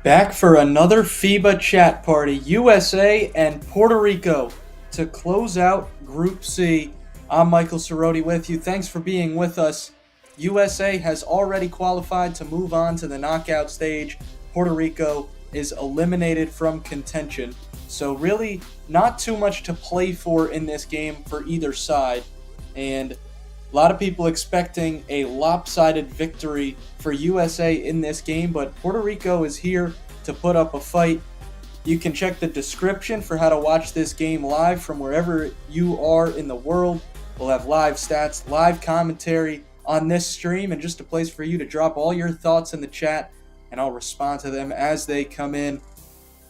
Back for another FIBA chat party, USA and Puerto Rico to close out Group C. I'm Michael Cerroti with you. Thanks for being with us. USA has already qualified to move on to the knockout stage. Puerto Rico is eliminated from contention. So really not too much to play for in this game for either side. And a lot of people expecting a lopsided victory for USA in this game, but Puerto Rico is here to put up a fight. You can check the description for how to watch this game live from wherever you are in the world. We'll have live stats, live commentary on this stream, and just a place for you to drop all your thoughts in the chat, and I'll respond to them as they come in.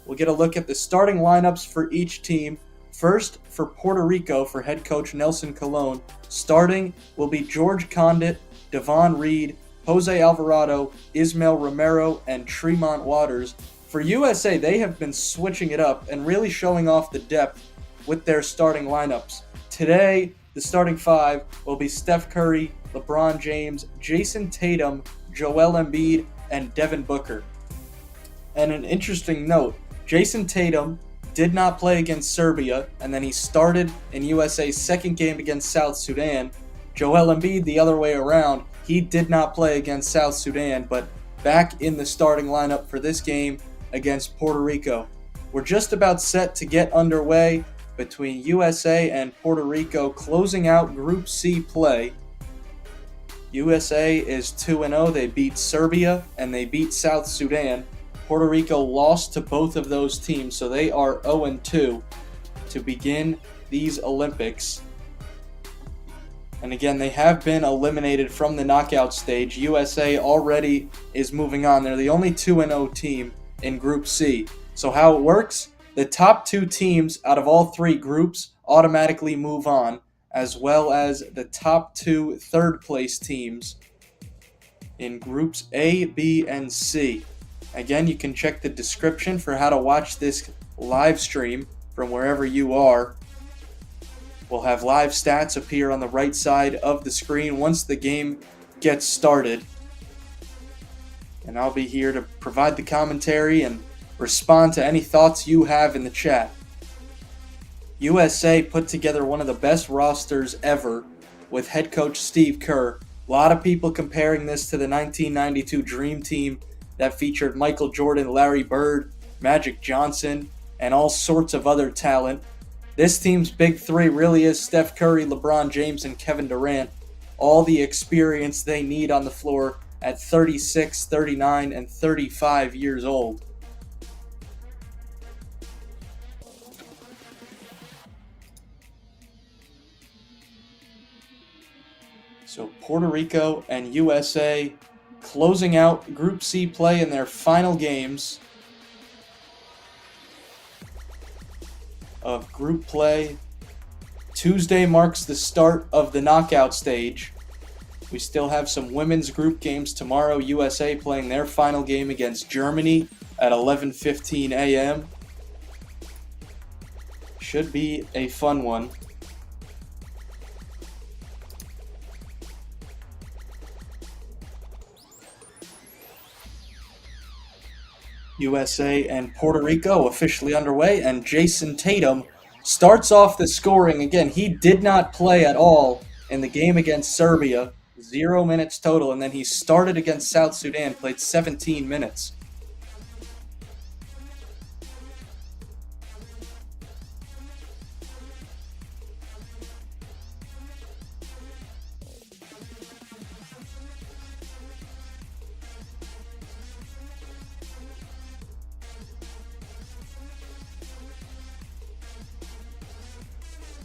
We'll get a look at the starting lineups for each team. First, for Puerto Rico, for head coach Nelson Colon, starting will be George Condit, Devon Reed, Jose Alvarado, Ismael Romero, and Tremont Waters. For USA, they have been switching it up and really showing off the depth with their starting lineups. Today, the starting five will be Steph Curry, LeBron James, Jason Tatum, Joel Embiid, and Devin Booker. And an interesting note, Jason Tatum did not play against Serbia, and then he started in USA's second game against South Sudan. Joel Embiid, the other way around, he did not play against South Sudan, but back in the starting lineup for this game against Puerto Rico. We're just about set to get underway between USA and Puerto Rico, closing out Group C play. USA is 2-0. They beat Serbia, and they beat South Sudan. Puerto Rico lost to both of those teams, so they are 0-2 to begin these Olympics. And again, they have been eliminated from the knockout stage. USA already is moving on. They're the only 2-0 team in Group C. So how it works, the top two teams out of all three groups automatically move on, as well as the top two third-place teams in Groups A, B, and C. Again, you can check the description for how to watch this live stream from wherever you are. We'll have live stats appear on the right side of the screen once the game gets started. And I'll be here to provide the commentary and respond to any thoughts you have in the chat. USA put together one of the best rosters ever with head coach Steve Kerr. A lot of people comparing this to the 1992 Dream Team that featured Michael Jordan, Larry Bird, Magic Johnson, and all sorts of other talent. This team's big three really is Steph Curry, LeBron James, and Kevin Durant. All the experience they need on the floor at 36, 39, and 35 years old. So Puerto Rico and USA closing out Group C play in their final games of group play. Tuesday marks the start of the knockout stage. We still have some women's group games tomorrow. USA playing their final game against Germany at 11:15 a.m. Should be a fun one. USA and Puerto Rico officially underway, and Jason Tatum starts off the scoring. Again, he did not play at all in the game against Serbia, 0 minutes total, and then he started against South Sudan, played 17 minutes.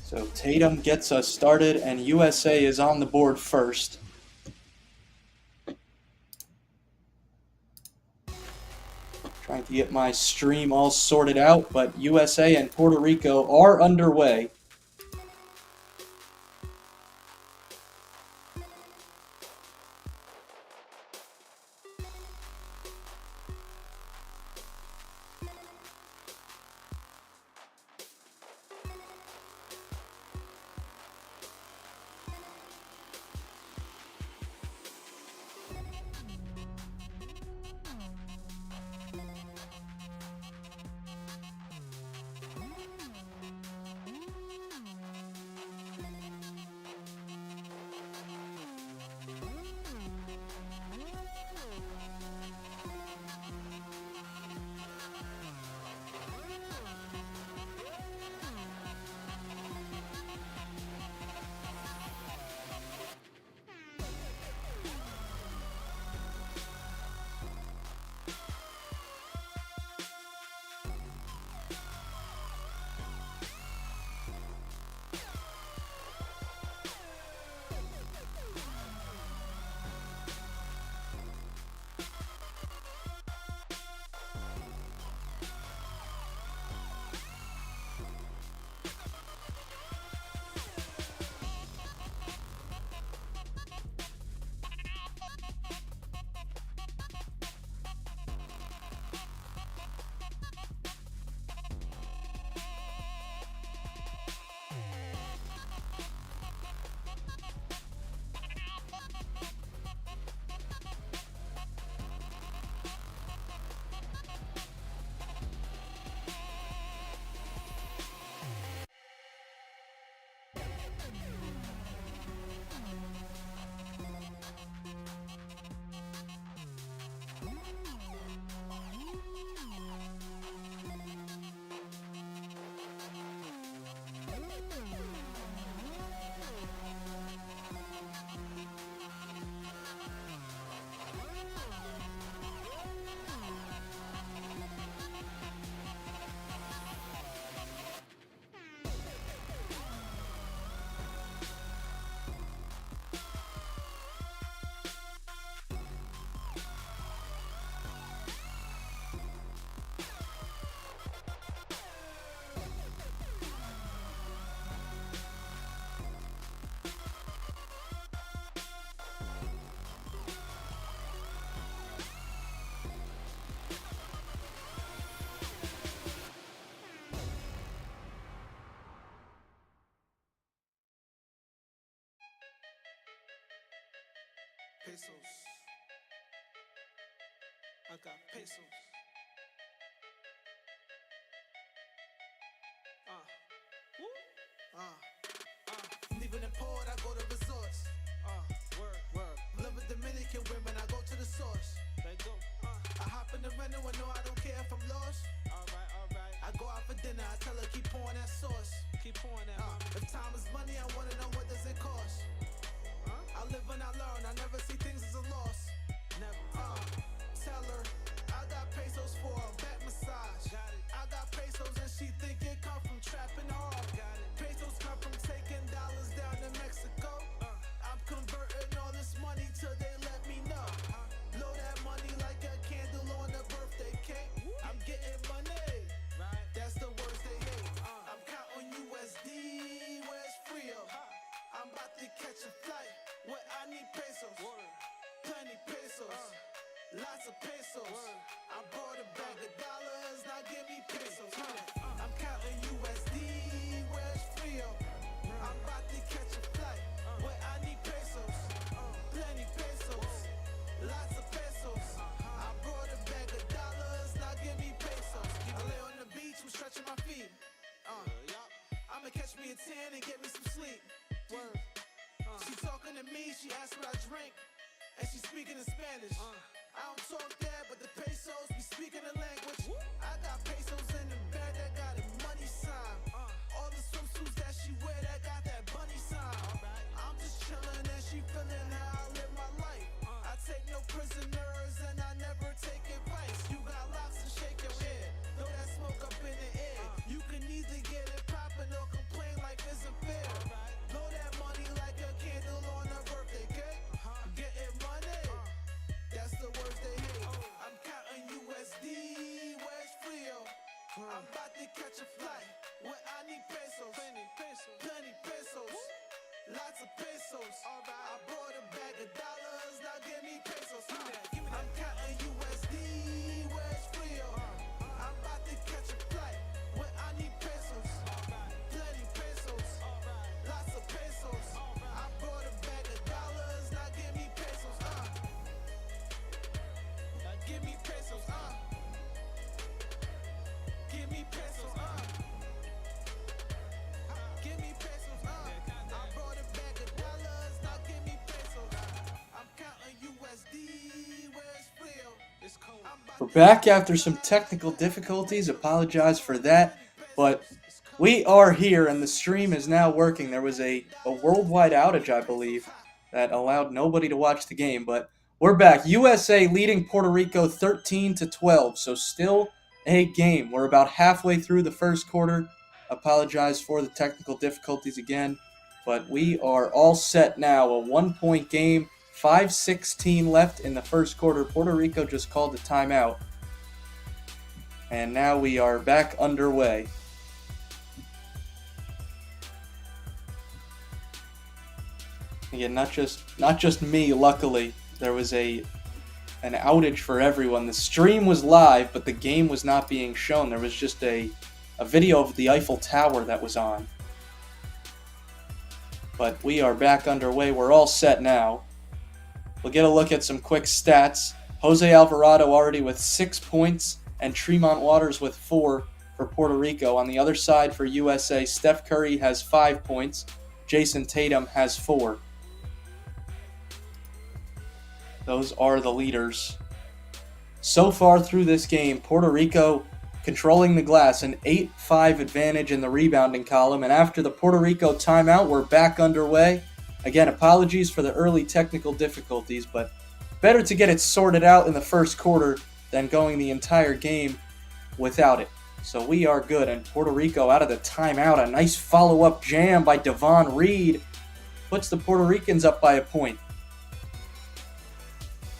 So Tatum gets us started, and USA is on the board first. Trying to get my stream all sorted out, but USA and Puerto Rico are underway. pesos. I got pesos. Leaving the port, I go to resorts. Word. Live with Dominican women, I go to the source. They go. I hop in the rental and no, I don't care if I'm lost. Alright. I go out for dinner, I tell her keep pouring that sauce. Keep pouring that. If time is money, I wanna know what does it cost. I live and I learn, I never see things as a loss. Never. Tell her I got pesos for a back massage. Got it. I got pesos and she think it come from trapping hard. Got it. Pesos come from taking dollars down to Mexico. I'm converting all this money till they let me know. Blow that money like a candle on a birthday cake. I'm getting money. Right. That's the words they hate. I'm counting USD, where's Frio? I'm about to catch a flight. What I need pesos. Plenty pesos. Lots of pesos. I bought a bag of dollars, now give me pesos. I'm counting USD, where's Frio? I'm about to catch a flight. Where I need pesos. Plenty pesos. Lots of pesos. I brought a bag of dollars, now give me pesos. I lay on the beach, was stretching my feet. I'ma catch me a 10 and get me some sleep. She talking to me, she asked what I drink, and she speaking in Spanish. I don't talk that, but the pesos be speaking the language. I got pesos in the bag that got a money sign. All the swimsuits that she wear that got that bunny sign. I'm just chilling and she feeling how I live my life. I take no prisoners and I never take advice. You got locks and shake your head, throw that smoke up in the air. You can either get it poppin' or complain life isn't fair. Blow that money like a candle on a birthday cake. Getting money. That's the words they hate. I'm counting USD, where's Frio? I'm about to catch a flight. Where I need pesos. Plenty pesos. Lots of pesos. I brought a bag of dollars, now give me pesos. I'm counting USD, where's Frio? I'm about to catch a flight. Where I need pesos. Plenty pesos. Lots of pesos. I brought a bag of dollars, now give me pesos. Give me pesos, Give me pesos, Give me pesos, I brought a bag of dollars, now give me pesos. I'm counting USD, where's Frio? It's cold. We're back after some technical difficulties. Apologize for that, but we are here and the stream is now working. There was a worldwide outage, I believe, that allowed nobody to watch the game, but we're back. USA leading Puerto Rico 13-12, so still a game. We're about halfway through the first quarter. Apologize for the technical difficulties again, but we are all set now. A 1-point game, 5:16 left in the first quarter. Puerto Rico just called a timeout, and now we are back underway. Again, not just me, luckily. There was an outage for everyone. The stream was live, but the game was not being shown. There was just a video of the Eiffel Tower that was on. But we are back underway. We're all set now. We'll get a look at some quick stats. Jose Alvarado already with 6 points, and Tremont Waters with 4 for Puerto Rico. On the other side for USA, Steph Curry has 5 points. Jason Tatum has 4. Those are the leaders. So far through this game, Puerto Rico controlling the glass, an 8-5 advantage in the rebounding column. And after the Puerto Rico timeout, we're back underway. Again, apologies for the early technical difficulties, but better to get it sorted out in the first quarter than going the entire game without it. So we are good, and Puerto Rico out of the timeout. A nice follow-up jam by Devon Reed puts the Puerto Ricans up by a point.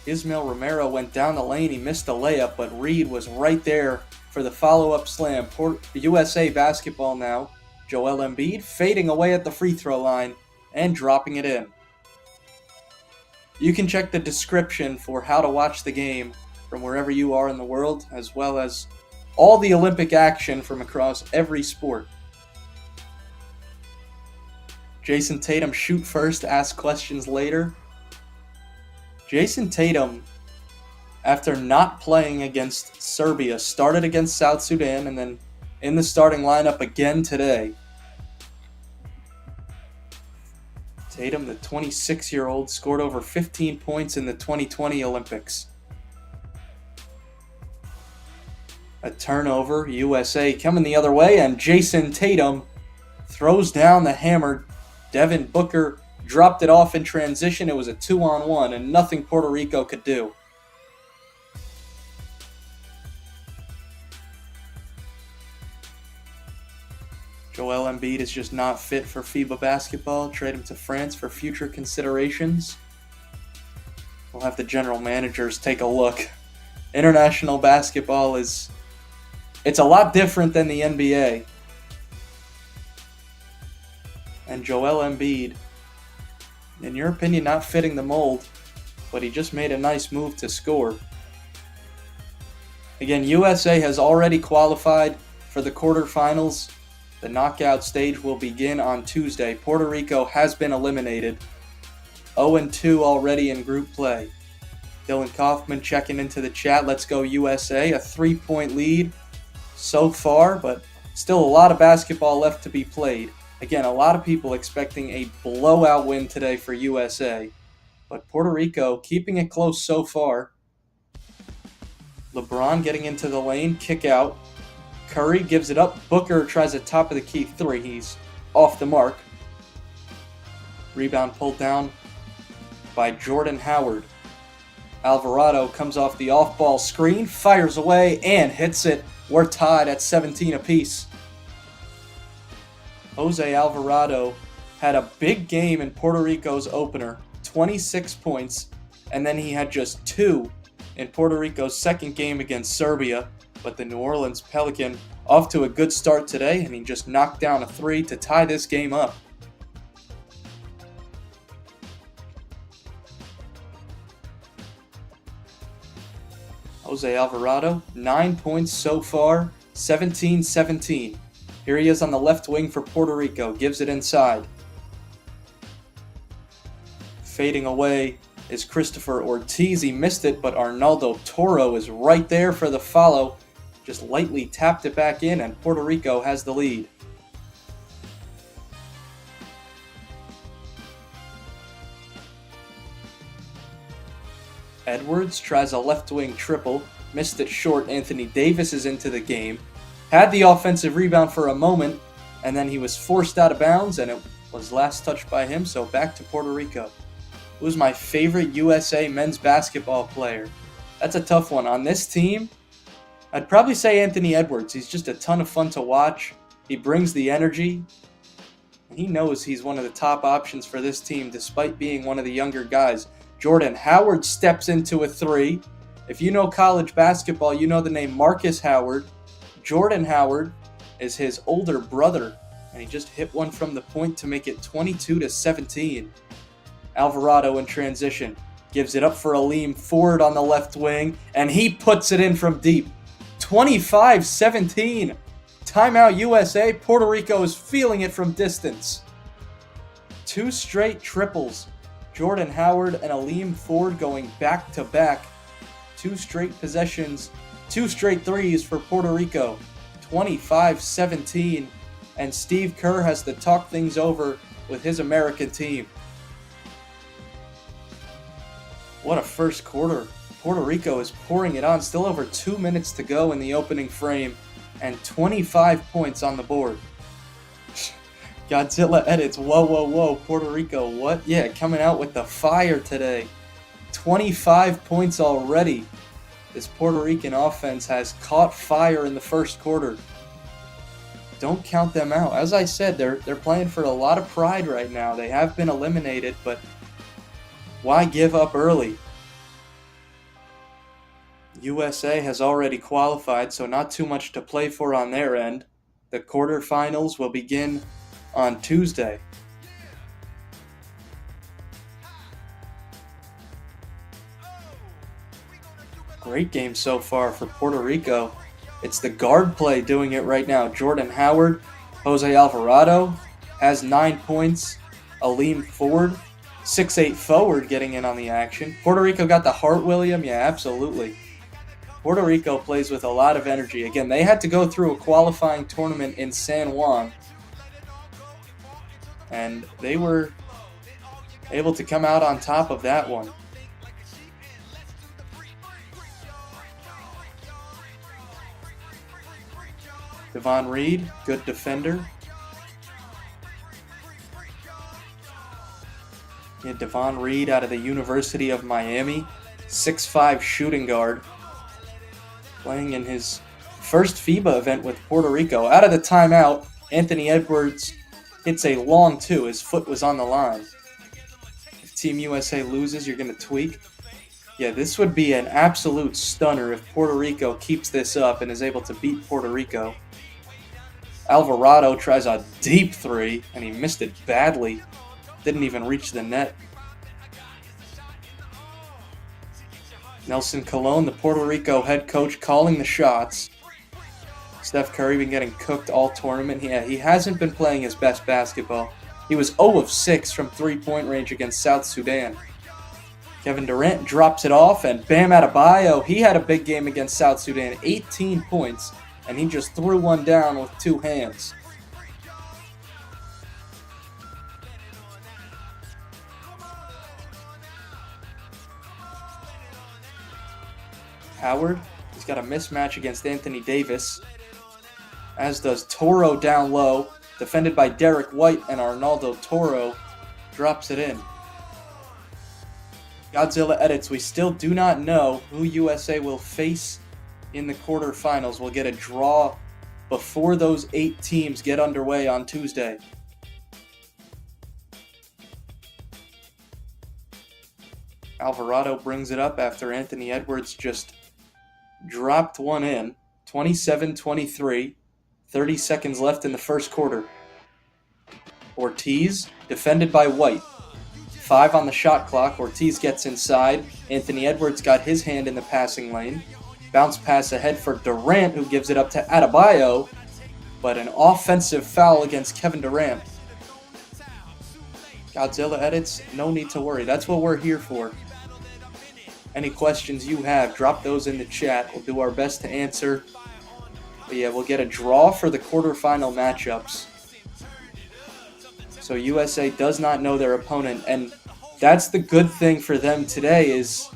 Ismael Romero went down the lane. He missed a layup, but Reed was right there for the follow-up slam. USA basketball now. Joel Embiid fading away at the free throw line and dropping it in. You can check the description for how to watch the game from wherever you are in the world, as well as all the Olympic action from across every sport. Jason Tatum shoot first, ask questions later. Jason Tatum, after not playing against Serbia, started against South Sudan and then in the starting lineup again today. Tatum, the 26-year-old, scored over 15 points in the 2020 Olympics. A turnover, USA coming the other way, and Jason Tatum throws down the hammer. Devin Booker dropped it off in transition. It was a 2-on-1 and nothing Puerto Rico could do. Joel Embiid is just not fit for FIBA basketball. Trade him to France for future considerations. We'll have the general managers take a look. International basketball it's a lot different than the NBA. And Joel Embiid, in your opinion, not fitting the mold, but he just made a nice move to score. Again, USA has already qualified for the quarterfinals. The knockout stage will begin on Tuesday. Puerto Rico has been eliminated. 0-2 already in group play. Dylan Kaufman checking into the chat. Let's go USA. A 3-point lead so far, but still a lot of basketball left to be played. Again, a lot of people expecting a blowout win today for USA. But Puerto Rico keeping it close so far. LeBron getting into the lane. Kick out. Curry gives it up. Booker tries a top of the key three. He's off the mark. Rebound pulled down by Jordan Howard. Alvarado comes off the off-ball screen, fires away, and hits it. We're tied at 17 apiece. Jose Alvarado had a big game in Puerto Rico's opener, 26 points, and then he had just 2 in Puerto Rico's second game against Serbia. But the New Orleans Pelican off to a good start today, and he just knocked down a 3 to tie this game up. Jose Alvarado, 9 points so far, 17-17. Here he is on the left wing for Puerto Rico, gives it inside. Fading away is Christopher Ortiz. He missed it, but Arnaldo Toro is right there for the follow. Just lightly tapped it back in, and Puerto Rico has the lead. Edwards tries a left wing triple, missed it short. Anthony Davis is into the game. Had the offensive rebound for a moment, and then he was forced out of bounds, and it was last touched by him, so back to Puerto Rico. Who's my favorite USA men's basketball player? That's a tough one. On this team, I'd probably say Anthony Edwards. He's just a ton of fun to watch. He brings the energy. He knows he's one of the top options for this team despite being one of the younger guys. Jordan Howard steps into a 3. If you know college basketball, you know the name Marcus Howard. Jordan Howard is his older brother, and he just hit one from the point to make it 22-17. Alvarado in transition. Gives it up for Aleem Ford on the left wing, and he puts it in from deep. 25-17. Timeout USA. Puerto Rico is feeling it from distance. 2 straight triples. Jordan Howard and Aleem Ford going back to back. 2 straight possessions. 2 straight threes for Puerto Rico. 25-17. And Steve Kerr has to talk things over with his American team. What a first quarter. Puerto Rico is pouring it on. Still over 2 minutes to go in the opening frame. And 25 points on the board. Godzilla edits. Whoa, whoa, whoa. Puerto Rico, what? Yeah, coming out with the fire today. 25 points already. This Puerto Rican offense has caught fire in the first quarter. Don't count them out. As I said, they're playing for a lot of pride right now. They have been eliminated, but why give up early? USA has already qualified, so not too much to play for on their end. The quarterfinals will begin on Tuesday. Great game so far for Puerto Rico. It's the guard play doing it right now. Jordan Howard, Jose Alvarado has 9 points. Aleem Ford 6'8" forward getting in on the action. Puerto Rico got the heart, William? Yeah, absolutely. Puerto Rico plays with a lot of energy. Again, they had to go through a qualifying tournament in San Juan, and they were able to come out on top of that one. Devon Reed, good defender. Yeah, Devon Reed out of the University of Miami, 6'5" shooting guard, playing in his first FIBA event with Puerto Rico. Out of the timeout, Anthony Edwards hits a long two. His foot was on the line. If Team USA loses, you're going to tweak. Yeah, this would be an absolute stunner if Puerto Rico keeps this up and is able to beat Puerto Rico. Alvarado tries a deep three, and he missed it badly. Didn't even reach the net. Nelson Colon, the Puerto Rico head coach, calling the shots. Steph Curry been getting cooked all tournament. Yeah, he hasn't been playing his best basketball. He was 0 of 6 from three-point range against South Sudan. Kevin Durant drops it off, and Bam Adebayo, he had a big game against South Sudan, 18 points, and he just threw one down with two hands. Howard, he's got a mismatch against Anthony Davis, as does Toro down low, defended by Derek White, and Arnaldo Toro drops it in. Godzilla edits, we still do not know who USA will face in the quarterfinals. We'll get a draw before those 8 teams get underway on Tuesday. Alvarado brings it up after Anthony Edwards just dropped one in. 27-23, 30 seconds left in the first quarter. Ortiz, defended by White. 5 on the shot clock. Ortiz gets inside. Anthony Edwards got his hand in the passing lane. Bounce pass ahead for Durant, who gives it up to Adebayo, but an offensive foul against Kevin Durant. Godzilla edits, no need to worry. That's what we're here for. Any questions you have, drop those in the chat. We'll do our best to answer. But yeah, we'll get a draw for the quarterfinal matchups. So USA does not know their opponent, and that's the good thing for them today is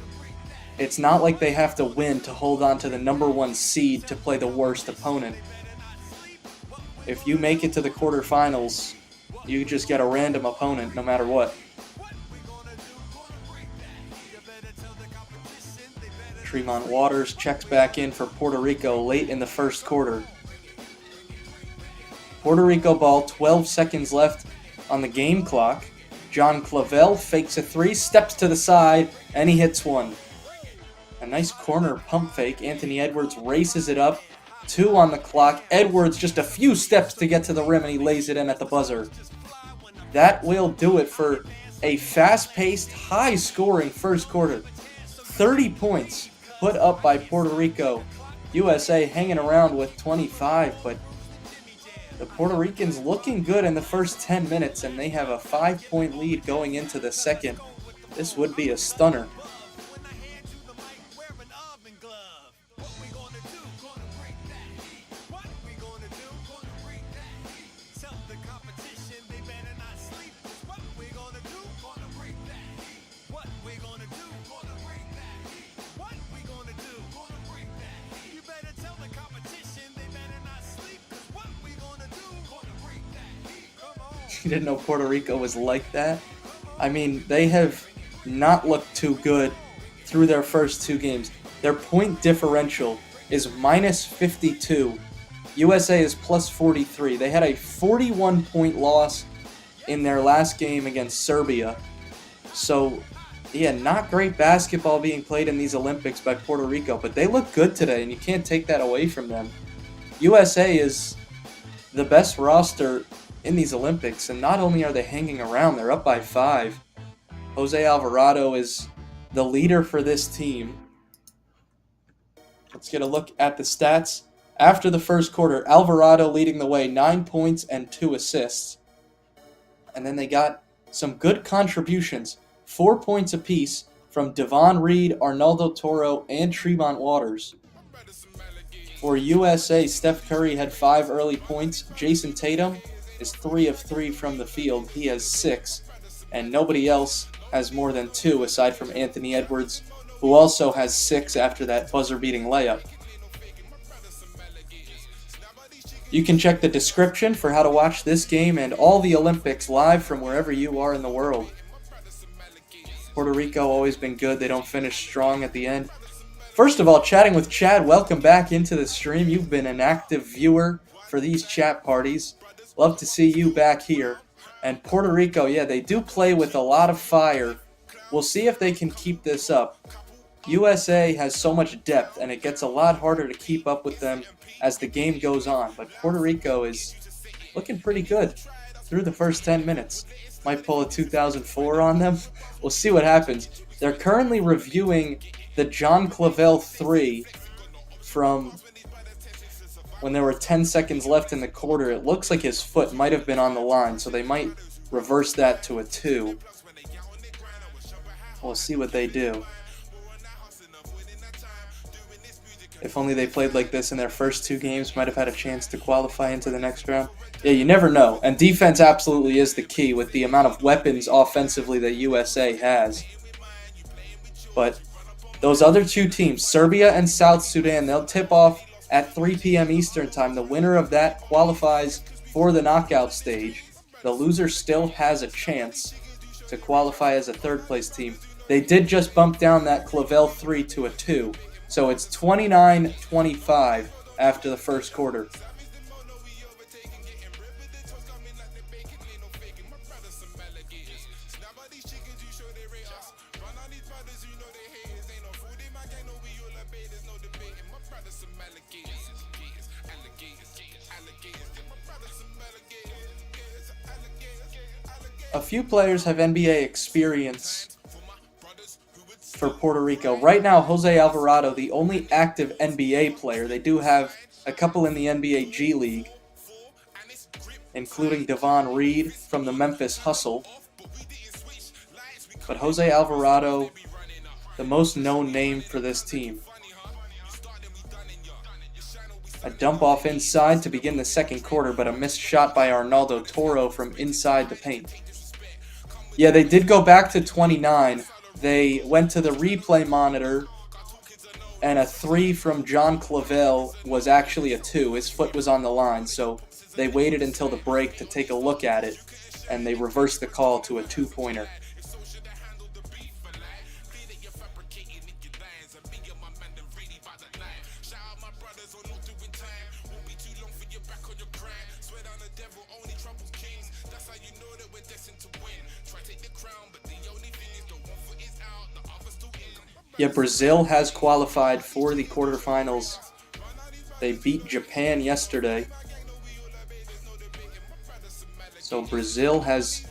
it's not like they have to win to hold on to the number 1 seed to play the worst opponent. If you make it to the quarterfinals, you just get a random opponent no matter what. Tremont Waters checks back in for Puerto Rico late in the first quarter. Puerto Rico ball, 12 seconds left on the game clock. John Clavel fakes a 3, steps to the side, and he hits one. A nice corner pump fake. Anthony Edwards races it up. 2 on the clock. Edwards just a few steps to get to the rim, and he lays it in at the buzzer. That will do it for a fast-paced, high-scoring first quarter. 30 points put up by Puerto Rico. USA hanging around with 25, but the Puerto Ricans looking good in the first 10 minutes, and they have a 5-point lead going into the second. This would be a stunner. You didn't know Puerto Rico was like that? I mean, they have not looked too good through their first 2 games. Their point differential is minus 52. USA is plus 43. They had a 41-point loss in their last game against Serbia. So, yeah, not great basketball being played in these Olympics by Puerto Rico, but they look good today, and you can't take that away from them. USA is the best roster in these Olympics, and not only are they hanging around, they're up by 5. Jose Alvarado is the leader for this team. Let's get a look at the stats. After the first quarter, Alvarado leading the way, 9 points and 2 assists. And then they got some good contributions 4 points apiece from Devon Reed, Arnaldo Toro, and Tremont Waters. For USA, Steph Curry had 5 early points. Jason Tatum is 3 of 3 from the field. He has 6. And nobody else has more than 2 aside from Anthony Edwards, who also has 6 after that buzzer-beating layup. You can check the description for how to watch this game and all the Olympics live from wherever you are in the world. Puerto Rico always been good. They don't finish strong at the end. First of all, chatting with Chad, welcome back into the stream. You've been an active viewer for these chat parties. Love to see you back here. And Puerto Rico, yeah, they do play with a lot of fire. We'll see if they can keep this up. USA has so much depth, and it gets a lot harder to keep up with them as the game goes on. But Puerto Rico is looking pretty good through the first 10 minutes. Might pull a 2004 on them. We'll see what happens. They're currently reviewing the John Clavel 3 from when there were 10 seconds left in the quarter. It looks like his foot might have been on the line, so they might reverse that to a 2. We'll see what they do. If only they played like this in their first 2 games, might have had a chance to qualify into the next round. Yeah, you never know. And defense absolutely is the key with the amount of weapons offensively that USA has. But those other 2 teams, Serbia and South Sudan, they'll tip off at 3 p.m. Eastern Time. The winner of that qualifies for the knockout stage. The loser still has a chance to qualify as a third-place team. They did just bump down that Clavel 3 to a 2. So it's 29-25 after the first quarter. A few players have NBA experience for Puerto Rico. Right now, Jose Alvarado, the only active NBA player. They do have a couple in the NBA G League, including Devon Reed from the Memphis Hustle. But Jose Alvarado, the most known name for this team. A dump off inside to begin the second quarter, but a missed shot by Arnaldo Toro from inside the paint. Yeah, they did go back to 29. They went to the replay monitor, and a 3 from John Clavel was actually a 2. His foot was on the line, so they waited until the break to take a look at it, and they reversed the call to a 2-pointer. Yeah, Brazil has qualified for the quarterfinals. They beat Japan yesterday. So Brazil has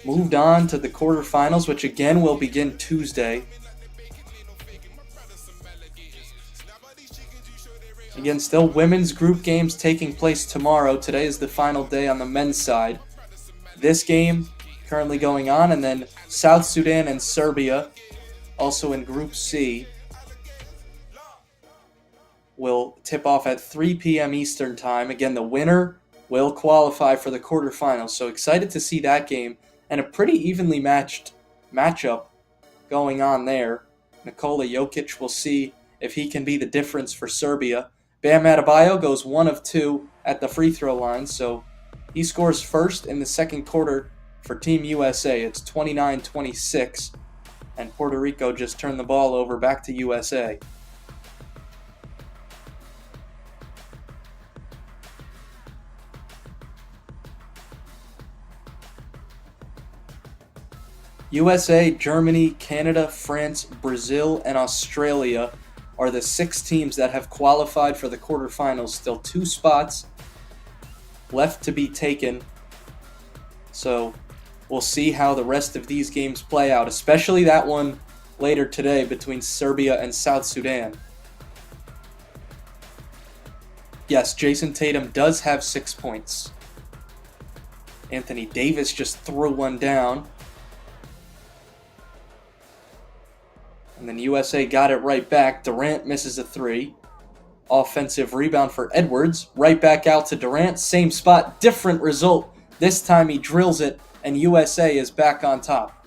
moved on to the quarterfinals, which again will begin Tuesday. Again, still women's group games taking place tomorrow. Today is the final day on the men's side. This game currently going on, and then South Sudan and Serbia, also in Group C, will tip off at 3 p.m. Eastern Time. Again, the winner will qualify for the quarterfinals. So excited to see that game, and a pretty evenly matched matchup going on there. Nikola Jokic, will see if he can be the difference for Serbia. Bam Adebayo goes 1 of 2 at the free throw line, so he scores first in the second quarter for Team USA. It's 29-26, and Puerto Rico just turned the ball over back to USA. USA, Germany, Canada, France, Brazil, and Australia are the 6 teams that have qualified for the quarterfinals. Still 2 spots left to be taken. So we'll see how the rest of these games play out, especially that one later today between Serbia and South Sudan. Yes, Jason Tatum does have 6 points. Anthony Davis just threw one down. And then USA got it right back. Durant misses a three. Offensive rebound for Edwards. Right back out to Durant. Same spot, different result. This time he drills it, and USA is back on top.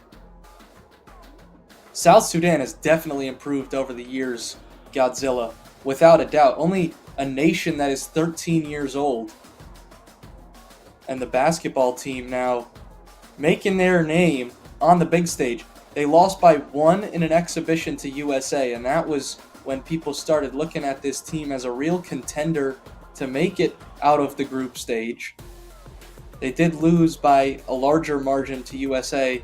South Sudan has definitely improved over the years, Godzilla. Without a doubt. Only a nation that is 13 years old. And the basketball team now making their name on the big stage. They lost by 1 in an exhibition to USA, and that was when people started looking at this team as a real contender to make it out of the group stage. They did lose by a larger margin to USA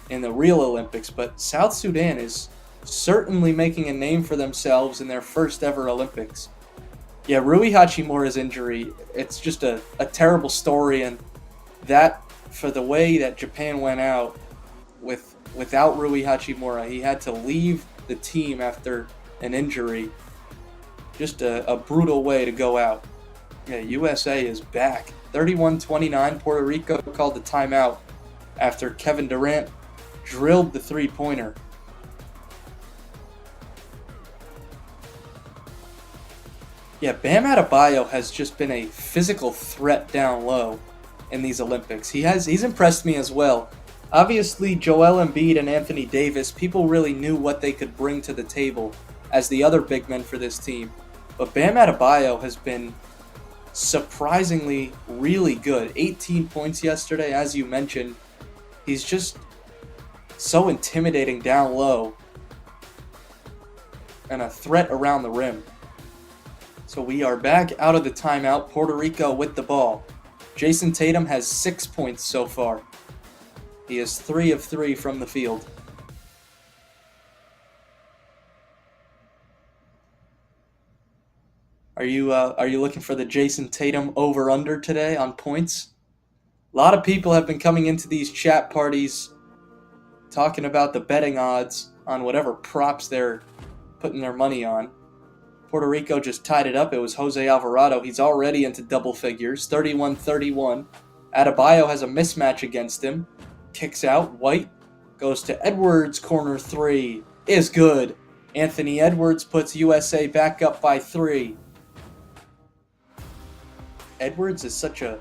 in the real Olympics, but South Sudan is certainly making a name for themselves in their first ever Olympics. Yeah, Rui Hachimura's injury, it's just a terrible story, and that, for the way that Japan went out without Rui Hachimura, he had to leave the team after an injury. Just a brutal way to go out. Yeah, USA is back. 31-29, Puerto Rico called the timeout after Kevin Durant drilled the three-pointer. Yeah, Bam Adebayo has just been a physical threat down low in these Olympics. He's impressed me as well. Obviously, Joel Embiid and Anthony Davis, people really knew what they could bring to the table as the other big men for this team. But Bam Adebayo has been surprisingly really good. 18 points yesterday, as you mentioned. He's just so intimidating down low and a threat around the rim. So we are back out of the timeout. Puerto Rico with the ball. Jason Tatum has 6 points so far. He is 3 of 3 from the field. Are you looking for the Jason Tatum over-under today on points? A lot of people have been coming into these chat parties talking about the betting odds on whatever props they're putting their money on. Puerto Rico just tied it up. It was Jose Alvarado. He's already into double figures, 31-31. Adebayo has a mismatch against him. Kicks out. White goes to Edwards. Corner 3 is good. Anthony Edwards puts USA back up by 3. Edwards is such a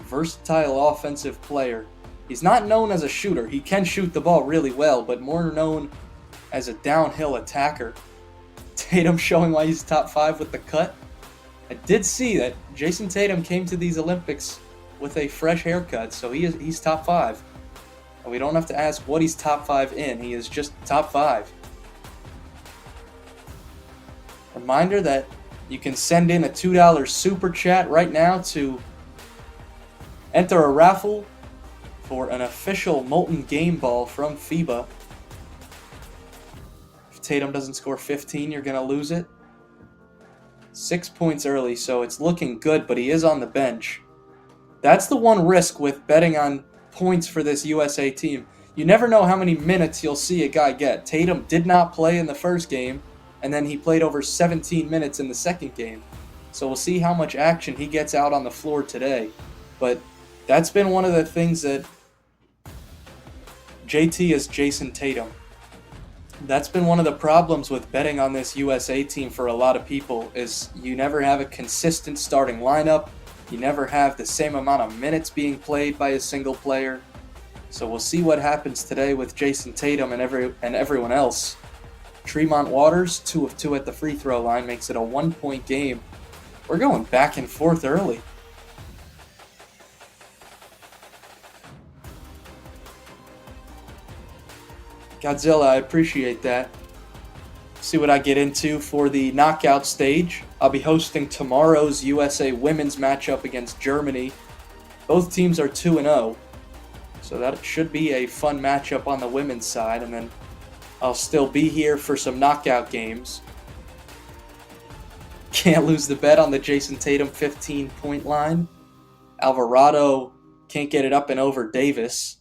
versatile offensive player. He's not known as a shooter. He can shoot the ball really well, but more known as a downhill attacker. Tatum showing why he's top 5 with the cut. I did see that Jason Tatum came to these Olympics with a fresh haircut, so he's top 5. And we don't have to ask what he's top 5 in. He is just top 5. Reminder that you can send in a $2 super chat right now to enter a raffle for an official Molten Game Ball from FIBA. If Tatum doesn't score 15, you're going to lose it. 6 points early, so it's looking good, but he is on the bench. That's the one risk with betting on points for this USA team. You never know how many minutes you'll see a guy get. Tatum did not play in the first game, and then he played over 17 minutes in the second game. So we'll see how much action he gets out on the floor today. But that's been one of the things that JT is Jason Tatum. That's been one of the problems with betting on this USA team for a lot of people, is you never have a consistent starting lineup. You never have the same amount of minutes being played by a single player. So we'll see what happens today with Jason Tatum and everyone else. Tremont Waters, 2 of 2 at the free throw line, makes it a 1-point game. We're going back and forth early. Godzilla, I appreciate that. See what I get into for the knockout stage. I'll be hosting tomorrow's USA women's matchup against Germany. Both teams are 2-0, so that should be a fun matchup on the women's side, and then I'll still be here for some knockout games. Can't lose the bet on the Jason Tatum 15-point line. Alvarado can't get it up and over Davis.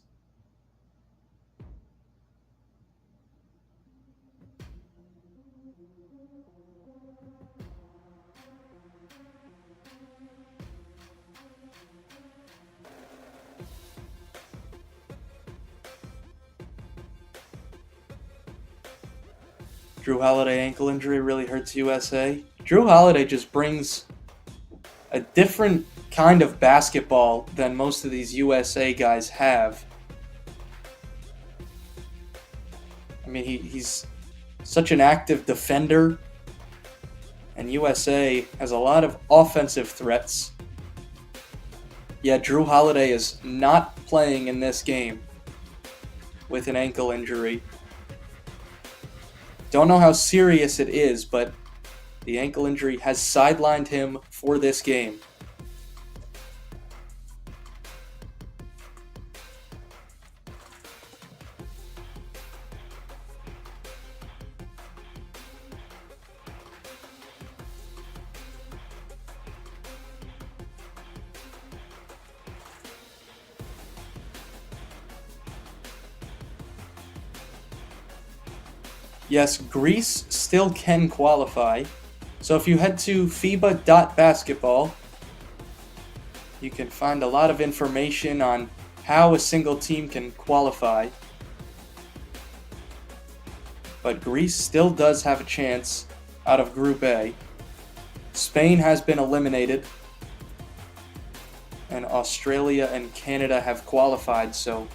Drew Holiday ankle injury really hurts USA. Drew Holiday just brings a different kind of basketball than most of these USA guys have. I mean, he's such an active defender, and USA has a lot of offensive threats. Yeah, Drew Holiday is not playing in this game with an ankle injury. Don't know how serious it is, but the ankle injury has sidelined him for this game. Yes, Greece still can qualify. So if you head to FIBA.basketball, you can find a lot of information on how a single team can qualify. But Greece still does have a chance out of Group A. Spain has been eliminated, and Australia and Canada have qualified, so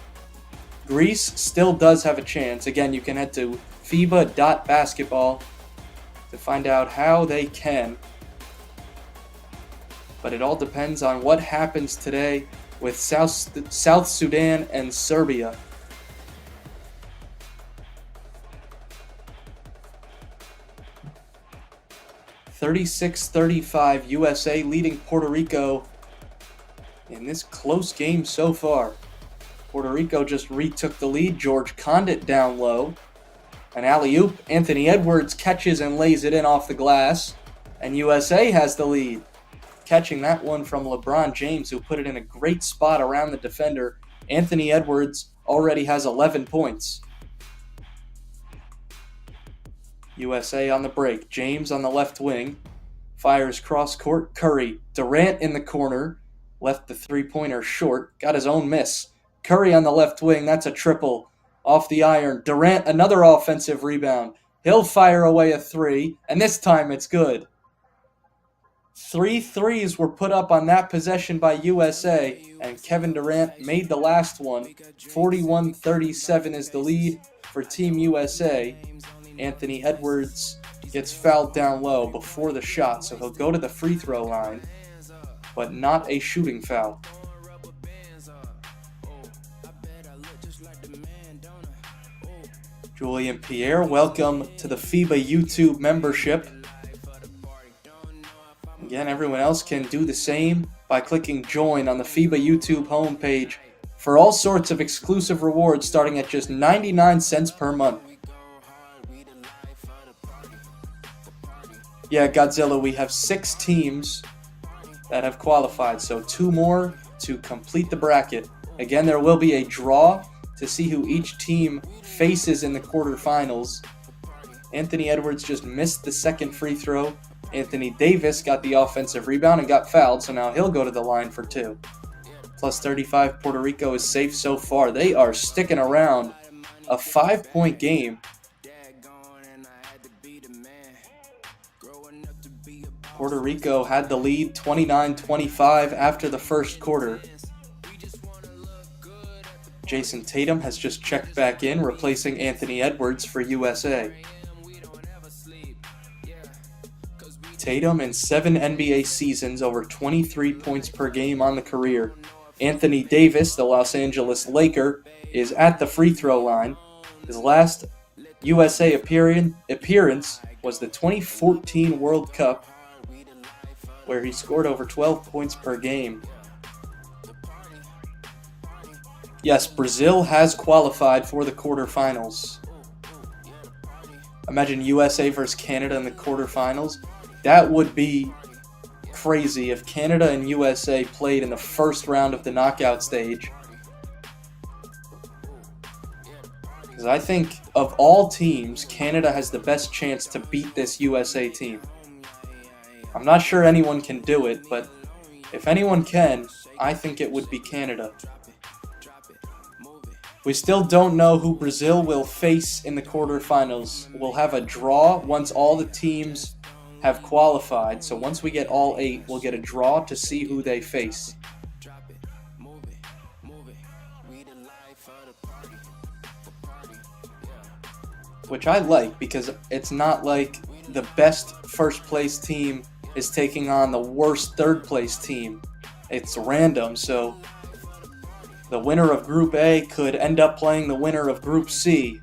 Greece still does have a chance. Again, you can head to FIBA.basketball to find out how they can. But it all depends on what happens today with South Sudan and Serbia. (36-35) USA leading Puerto Rico in this close game so far. Puerto Rico just retook the lead. George Condit down low. An alley-oop. Anthony Edwards catches and lays it in off the glass. And USA has the lead. Catching that one from LeBron James, who put it in a great spot around the defender. Anthony Edwards already has 11 points. USA on the break. James on the left wing. Fires cross court. Curry. Durant in the corner. Left the three-pointer short. Got his own miss. Curry on the left wing. That's a triple. Off the iron. Durant, another offensive rebound. He'll fire away a three, and this time it's good. 3 threes were put up on that possession by USA, and Kevin Durant made the last one. 41-37 is the lead for Team USA. Anthony Edwards gets fouled down low before the shot, so he'll go to the free throw line, but not a shooting foul. Julian Pierre, welcome to the FIBA YouTube membership. Again, everyone else can do the same by clicking join on the FIBA YouTube homepage for all sorts of exclusive rewards starting at just 99 cents per month. Yeah, Godzilla, we have 6 teams that have qualified, so 2 more to complete the bracket. Again, there will be a draw to see who each team faces in the quarterfinals. Anthony Edwards just missed the second free throw. Anthony Davis got the offensive rebound and got fouled, so now he'll go to the line for 2. Plus 35, Puerto Rico is safe so far. They are sticking around. A 5-point game. Puerto Rico had the lead 29-25 after the first quarter. Jason Tatum has just checked back in, replacing Anthony Edwards for USA. Tatum in 7 NBA seasons, over 23 points per game on the career. Anthony Davis, the Los Angeles Laker, is at the free throw line. His last USA appearance was the 2014 World Cup, where he scored over 12 points per game. Yes, Brazil has qualified for the quarterfinals. Imagine USA versus Canada in the quarterfinals. That would be crazy if Canada and USA played in the first round of the knockout stage. Because I think of all teams, Canada has the best chance to beat this USA team. I'm not sure anyone can do it, but if anyone can, I think it would be Canada. We still don't know who Brazil will face in the quarterfinals. We'll have a draw once all the teams have qualified. So once we get all 8, we'll get a draw to see who they face. Which I like, because it's not like the best first place team is taking on the worst third place team. It's random, so the winner of Group A could end up playing the winner of Group C.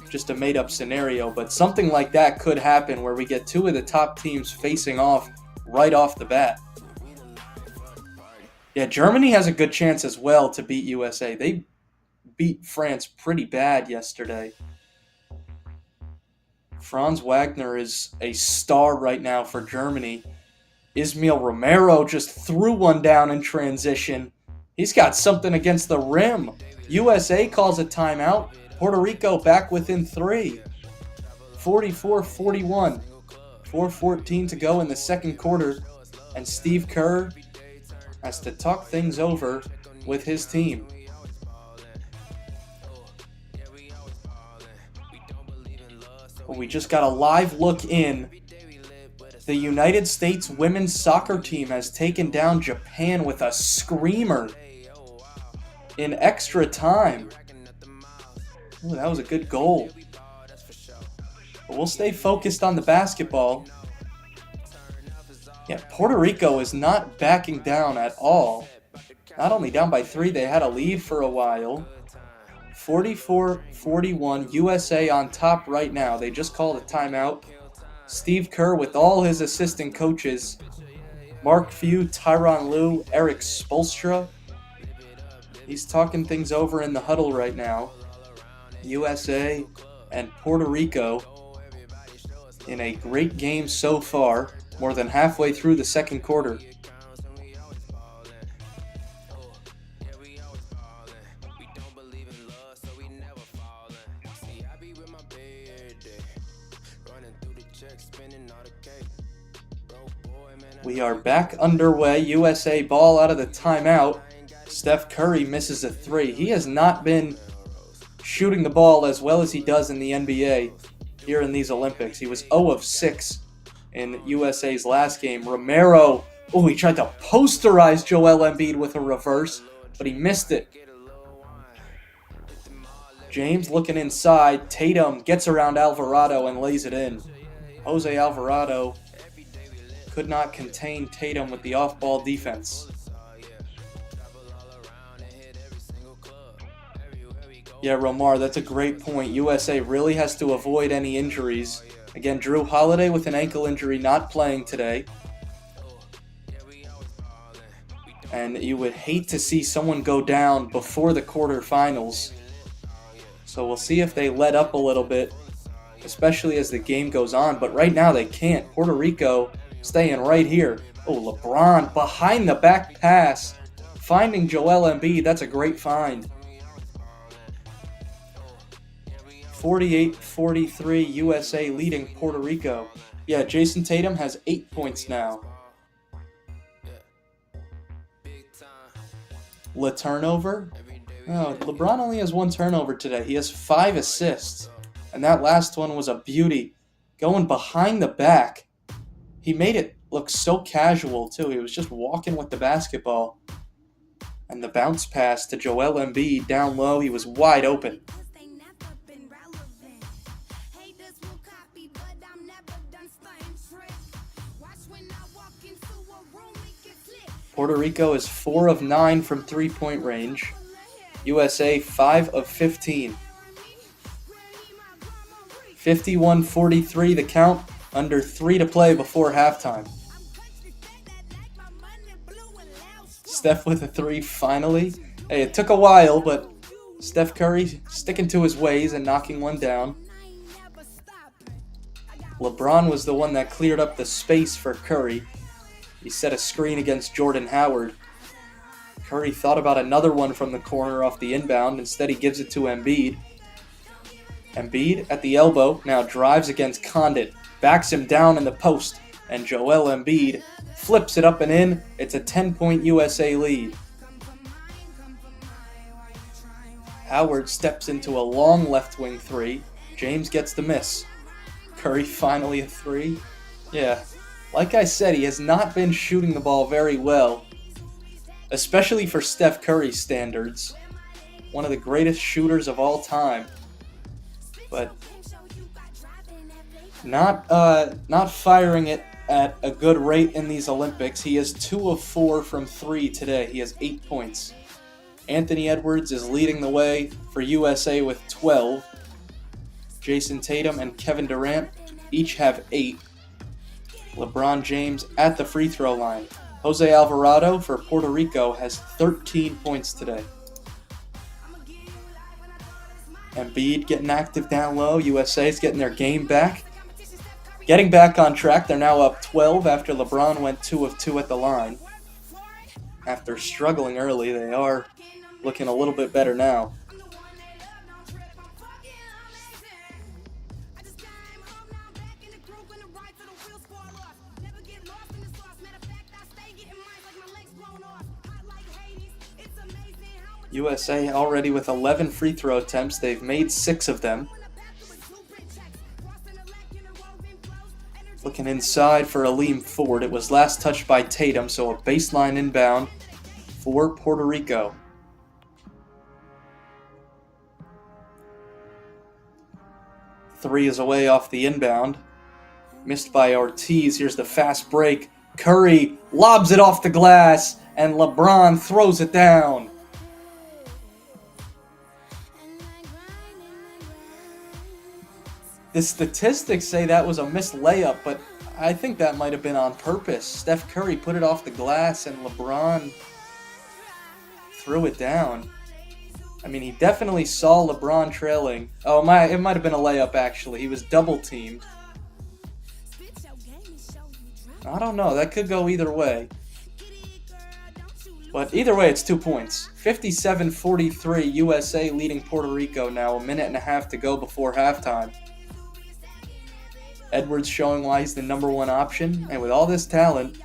Just a made-up scenario, but something like that could happen where we get 2 of the top teams facing off right off the bat. Yeah, Germany has a good chance as well to beat USA. They beat France pretty bad yesterday. Franz Wagner is a star right now for Germany. Ismail Romero just threw one down in transition. He's got something against the rim. USA calls a timeout. Puerto Rico back within 3. 44-41. 4:14 to go in the second quarter. And Steve Kerr has to talk things over with his team. We just got a live look in. The United States women's soccer team has taken down Japan with a screamer in extra time. Ooh, that was a good goal. But we'll stay focused on the basketball. Yeah, Puerto Rico is not backing down at all. Not only down by 3, they had a lead for a while. 44-41, USA on top right now. They just called a timeout. Steve Kerr with all his assistant coaches. Mark Few, Tyronn Lue, Eric Spoelstra. He's talking things over in the huddle right now. USA and Puerto Rico in a great game so far, more than halfway through the second quarter. We are back underway. USA ball out of the timeout. Steph Curry misses a 3. He has not been shooting the ball as well as he does in the NBA here in these Olympics. He was 0 of 6 in USA's last game. Romero, he tried to posterize Joel Embiid with a reverse, but he missed it. James looking inside. Tatum gets around Alvarado and lays it in. Jose Alvarado could not contain Tatum with the off-ball defense. Yeah, Romar, that's a great point. USA really has to avoid any injuries. Again, Drew Holiday with an ankle injury not playing today. And you would hate to see someone go down before the quarterfinals. So we'll see if they let up a little bit, especially as the game goes on. But right now they can't. Puerto Rico staying right here. LeBron behind the back pass, finding Joel Embiid. That's a great find. 48-43, USA leading Puerto Rico. Yeah, Jason Tatum has 8 points now. Turnover? Oh, LeBron only has 1 turnover today. He has 5 assists. And that last one was a beauty. Going behind the back. He made it look so casual, too. He was just walking with the basketball. And the bounce pass to Joel Embiid down low. He was wide open. Puerto Rico is 4 of 9 from three-point range. USA 5 of 15. 51-43 the count. Under 3 to play before halftime. Steph with a 3 finally. Hey, it took a while, but Steph Curry sticking to his ways and knocking one down. LeBron was the one that cleared up the space for Curry. He set a screen against Jordan Howard. Curry thought about another one from the corner off the inbound. Instead, he gives it to Embiid. Embiid at the elbow now drives against Condit. Backs him down in the post. And Joel Embiid flips it up and in. It's a 10-point USA lead. Howard steps into a long left wing three. James gets the miss. Curry finally a three. Yeah, like I said, he has not been shooting the ball very well, especially for Steph Curry standards. One of the greatest shooters of all time. But not firing it at a good rate in these Olympics. He is 2 of 4 from 3 today. He has 8 points. Anthony Edwards is leading the way for USA with 12. Jason Tatum and Kevin Durant each have 8. LeBron James at the free throw line. Jose Alvarado for Puerto Rico has 13 points today. Embiid getting active down low. USA is getting their game back. Getting back on track. They're now up 12 after LeBron went 2 of 2 at the line. After struggling early, they are looking a little bit better now. USA already with 11 free throw attempts. They've made 6 of them. Looking inside for Aleem Ford. It was last touched by Tatum, so a baseline inbound for Puerto Rico. Three is away off the inbound. Missed by Ortiz. Here's the fast break. Curry lobs it off the glass, and LeBron throws it down. The statistics say that was a missed layup, but I think that might have been on purpose. Steph Curry put it off the glass, and LeBron threw it down. I mean, he definitely saw LeBron trailing. Oh, it might have been a layup, actually. He was double-teamed. I don't know. That could go either way. But either way, it's 2 points. 57-43, USA leading Puerto Rico now. A minute and a half to go before halftime. Edwards showing why he's the number one option. And with all this talent,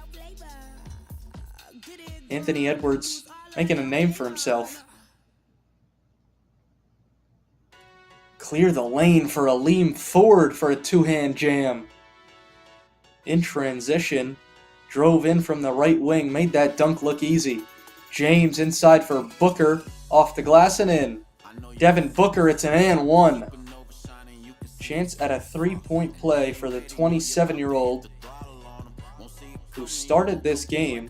Anthony Edwards making a name for himself. Clear the lane for Aleem Ford for a two-hand jam. In transition, drove in from the right wing, made that dunk look easy. James inside for Booker, off the glass and in. Devin Booker, it's an and one. Chance at a three-point play for the 27-year-old who started this game.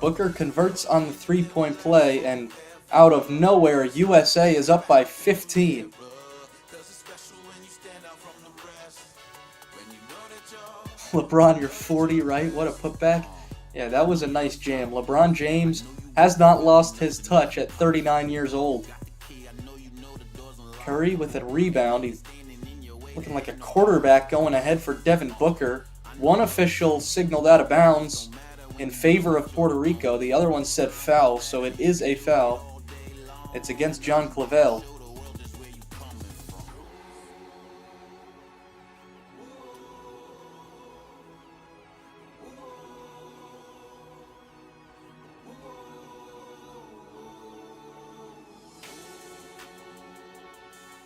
Booker converts on the three-point play, and out of nowhere, USA is up by 15. LeBron, you're 40, right? What a putback. Yeah, that was a nice jam. LeBron James has not lost his touch at 39 years old. Curry with a rebound. He's looking like a quarterback going ahead for Devin Booker. One official signaled out of bounds in favor of Puerto Rico. The other one said foul, so it is a foul. It's against John Clavel.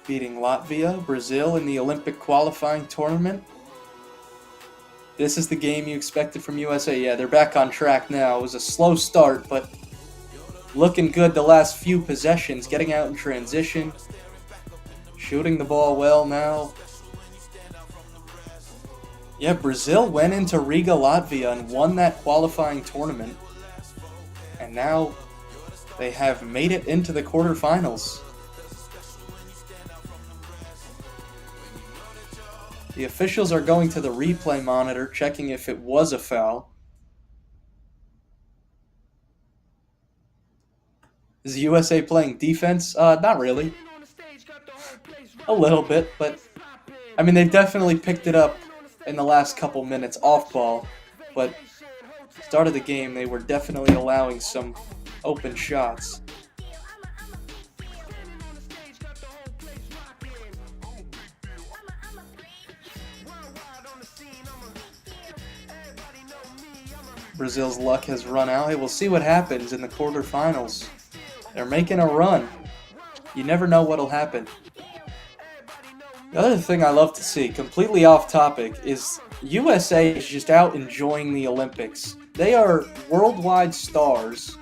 Beating Latvia, Brazil in the Olympic qualifying tournament. This is the game you expected from USA. Yeah, they're back on track now. It was a slow start, but looking good the last few possessions. Getting out in transition. Shooting the ball well now. Yeah, Brazil went into Riga, Latvia and won that qualifying tournament. And now they have made it into the quarterfinals. The officials are going to the replay monitor, checking if it was a foul. Is the USA playing defense? Not really. A little bit, but I mean, they've definitely picked it up in the last couple minutes off ball. But start of the game, they were definitely allowing some open shots. Brazil's luck has run out. Hey, we'll see what happens in the quarterfinals. They're making a run. You never know what'll happen. The other thing I love to see, completely off topic, is USA is just out enjoying the Olympics. They are worldwide stars.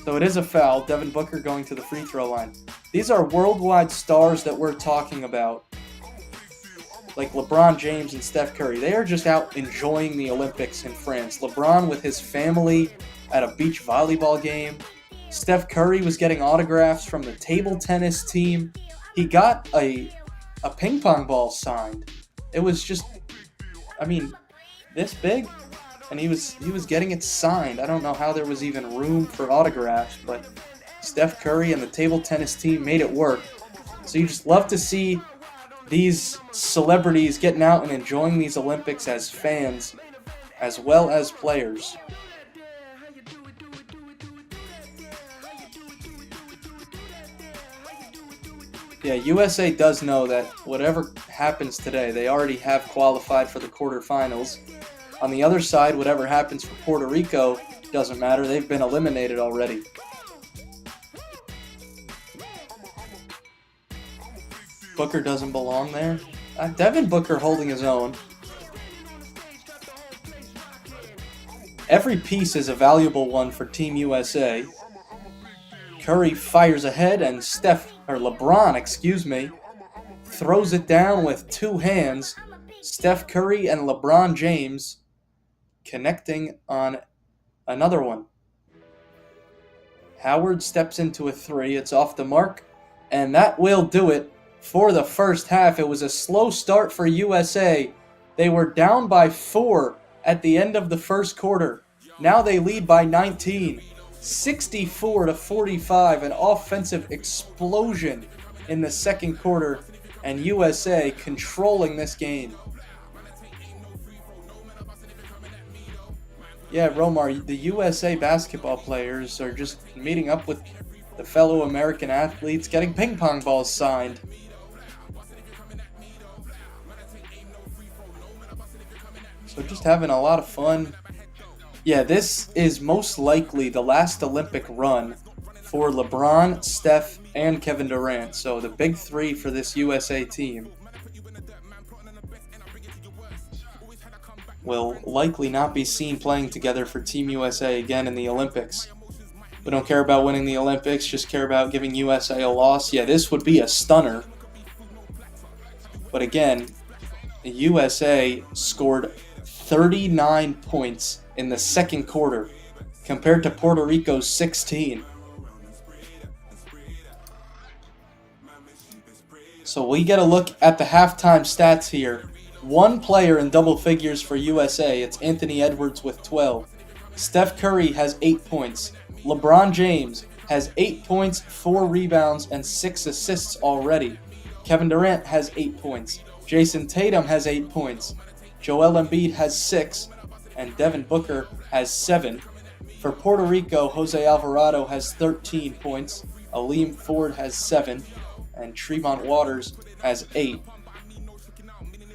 So it is a foul. Devin Booker going to the free throw line. These are worldwide stars that we're talking about. Like LeBron James and Steph Curry. They are just out enjoying the Olympics in France. LeBron with his family at a beach volleyball game. Steph Curry was getting autographs from the table tennis team. He got a ping pong ball signed. It was just, this big, and he was getting it signed. I don't know how there was even room for autographs, but Steph Curry and the table tennis team made it work. So you just love to see these celebrities getting out and enjoying these Olympics as fans, as well as players. Yeah, USA does know that whatever happens today, they already have qualified for the quarterfinals. On the other side, whatever happens for Puerto Rico doesn't matter. They've been eliminated already. Booker doesn't belong there. Devin Booker holding his own. Every piece is a valuable one for Team USA. Curry fires ahead and LeBron, throws it down with two hands. Steph Curry and LeBron James connecting on another one. Howard steps into a three. It's off the mark, and that will do it for the first half. It was a slow start for USA. They were down by 4 at the end of the first quarter. Now they lead by 19. 64-45, an offensive explosion in the second quarter, and USA controlling this game. Yeah, Romar, the USA basketball players are just meeting up with the fellow American athletes, getting ping pong balls signed. So just having a lot of fun. Yeah, this is most likely the last Olympic run for LeBron, Steph, and Kevin Durant. So the big three for this USA team will likely not be seen playing together for Team USA again in the Olympics. We don't care about winning the Olympics, just care about giving USA a loss. Yeah, this would be a stunner. But again, the USA scored 39 points in the second quarter compared to Puerto Rico's 16. So we get a look at the halftime stats here. One player in double figures for USA. It's Anthony Edwards with 12. Steph Curry has 8 points. LeBron James has 8 points, 4 rebounds, and 6 assists already. Kevin Durant has 8 points. Jason Tatum has 8 points. Joel Embiid has 6. And Devin Booker has 7. For Puerto Rico, Jose Alvarado has 13 points. Aleem Ford has 7. And Tremont Waters has 8.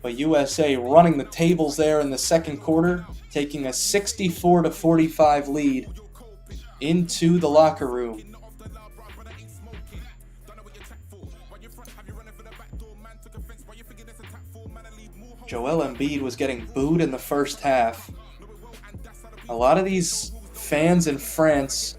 But USA running the tables there in the second quarter, taking a 64-45 lead into the locker room. Joel Embiid was getting booed in the first half. A lot of these fans in France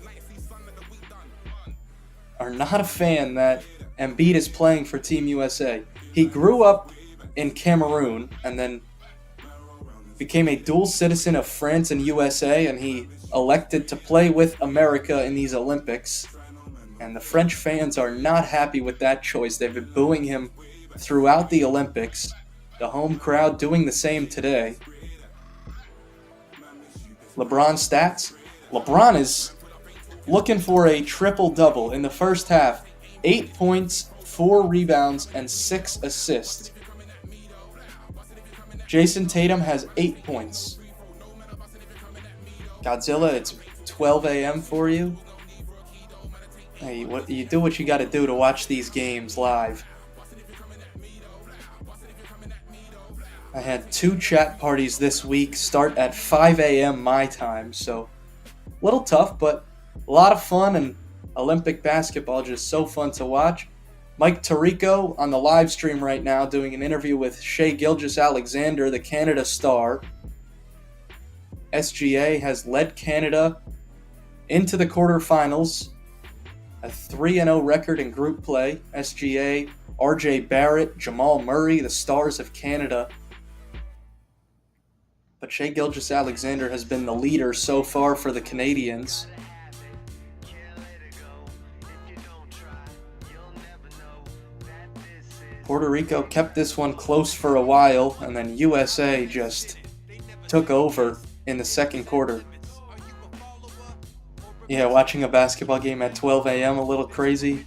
are not a fan that Embiid is playing for Team USA. He grew up in Cameroon and then became a dual citizen of France and USA, and he elected to play with America in these Olympics. And the French fans are not happy with that choice. They've been booing him throughout the Olympics. The home crowd doing the same today. LeBron stats. LeBron is looking for a triple-double in the first half. 8 points, 4 rebounds, and 6 assists. Jason Tatum has 8 points. Godzilla, it's 12 a.m. for you. Hey, you do what you got to do to watch these games live. I had 2 chat parties this week start at 5 a.m. my time, so a little tough, but a lot of fun, and Olympic basketball just so fun to watch. Mike Tirico on the live stream right now doing an interview with Shai Gilgeous-Alexander, the Canada star. SGA has led Canada into the quarterfinals, a 3-0 record in group play. SGA, RJ Barrett, Jamal Murray, the stars of Canada. But Shai Gilgeous-Alexander has been the leader so far for the Canadians. Puerto Rico kept this one close for a while, and then USA just took over in the second quarter. Yeah, watching a basketball game at 12 a.m. a little crazy.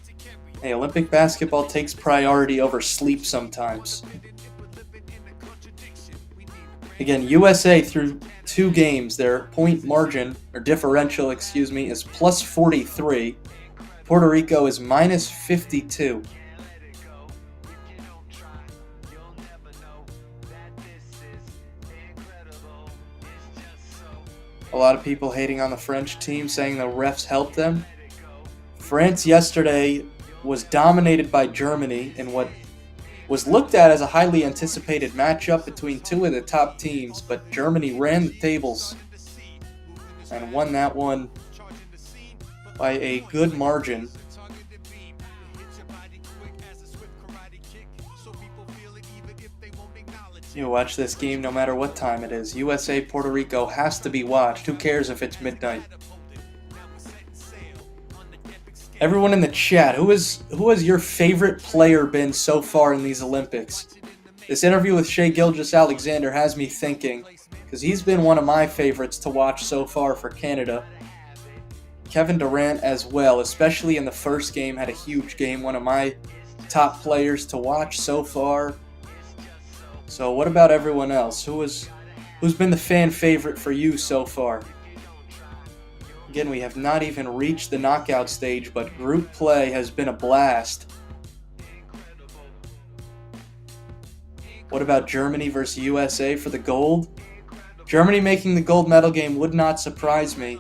Hey, Olympic basketball takes priority over sleep sometimes. Again, USA through 2 games, their point margin, or differential, is plus 43. Puerto Rico is minus 52. A lot of people hating on the French team, saying the refs helped them. France yesterday was dominated by Germany in what was looked at as a highly anticipated matchup between 2 of the top teams, but Germany ran the tables and won that one by a good margin. You watch this game no matter what time it is. USA Puerto Rico has to be watched. Who cares if it's midnight? Everyone in the chat, who has your favorite player been so far in these Olympics? This interview with Shai Gilgeous-Alexander has me thinking, because he's been one of my favorites to watch so far for Canada. Kevin Durant as well, especially in the first game, had a huge game. One of my top players to watch so far. So what about everyone else? Who's been the fan favorite for you so far? Again, we have not even reached the knockout stage, but group play has been a blast. What about Germany versus USA for the gold? Germany making the gold medal game would not surprise me.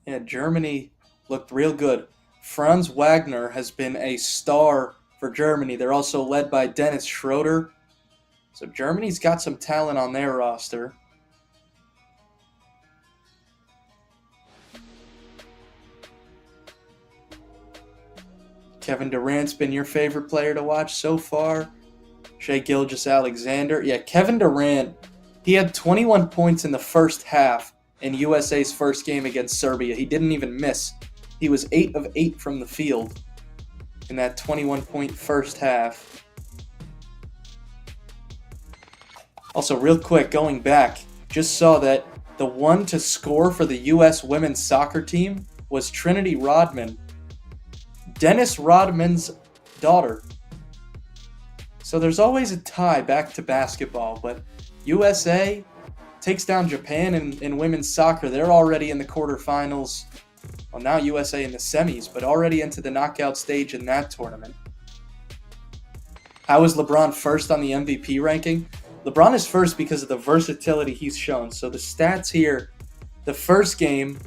Yeah, Germany looked real good. Franz Wagner has been a star for Germany. They're also led by Dennis Schroeder. So Germany's got some talent on their roster. Kevin Durant's been your favorite player to watch so far. Shai Gilgeous-Alexander. Yeah, Kevin Durant, he had 21 points in the first half in USA's first game against Serbia. He didn't even miss. He was 8 of 8 from the field in that 21-point first half. Also, real quick, going back, just saw that the one to score for the U.S. women's soccer team was Trinity Rodman, Dennis Rodman's daughter. So there's always a tie back to basketball, but USA takes down Japan in women's soccer. They're already in the quarterfinals. Well, now USA in the semis, but already into the knockout stage in that tournament. How is LeBron first on the MVP ranking? LeBron is first because of the versatility he's shown. So the stats here, the first game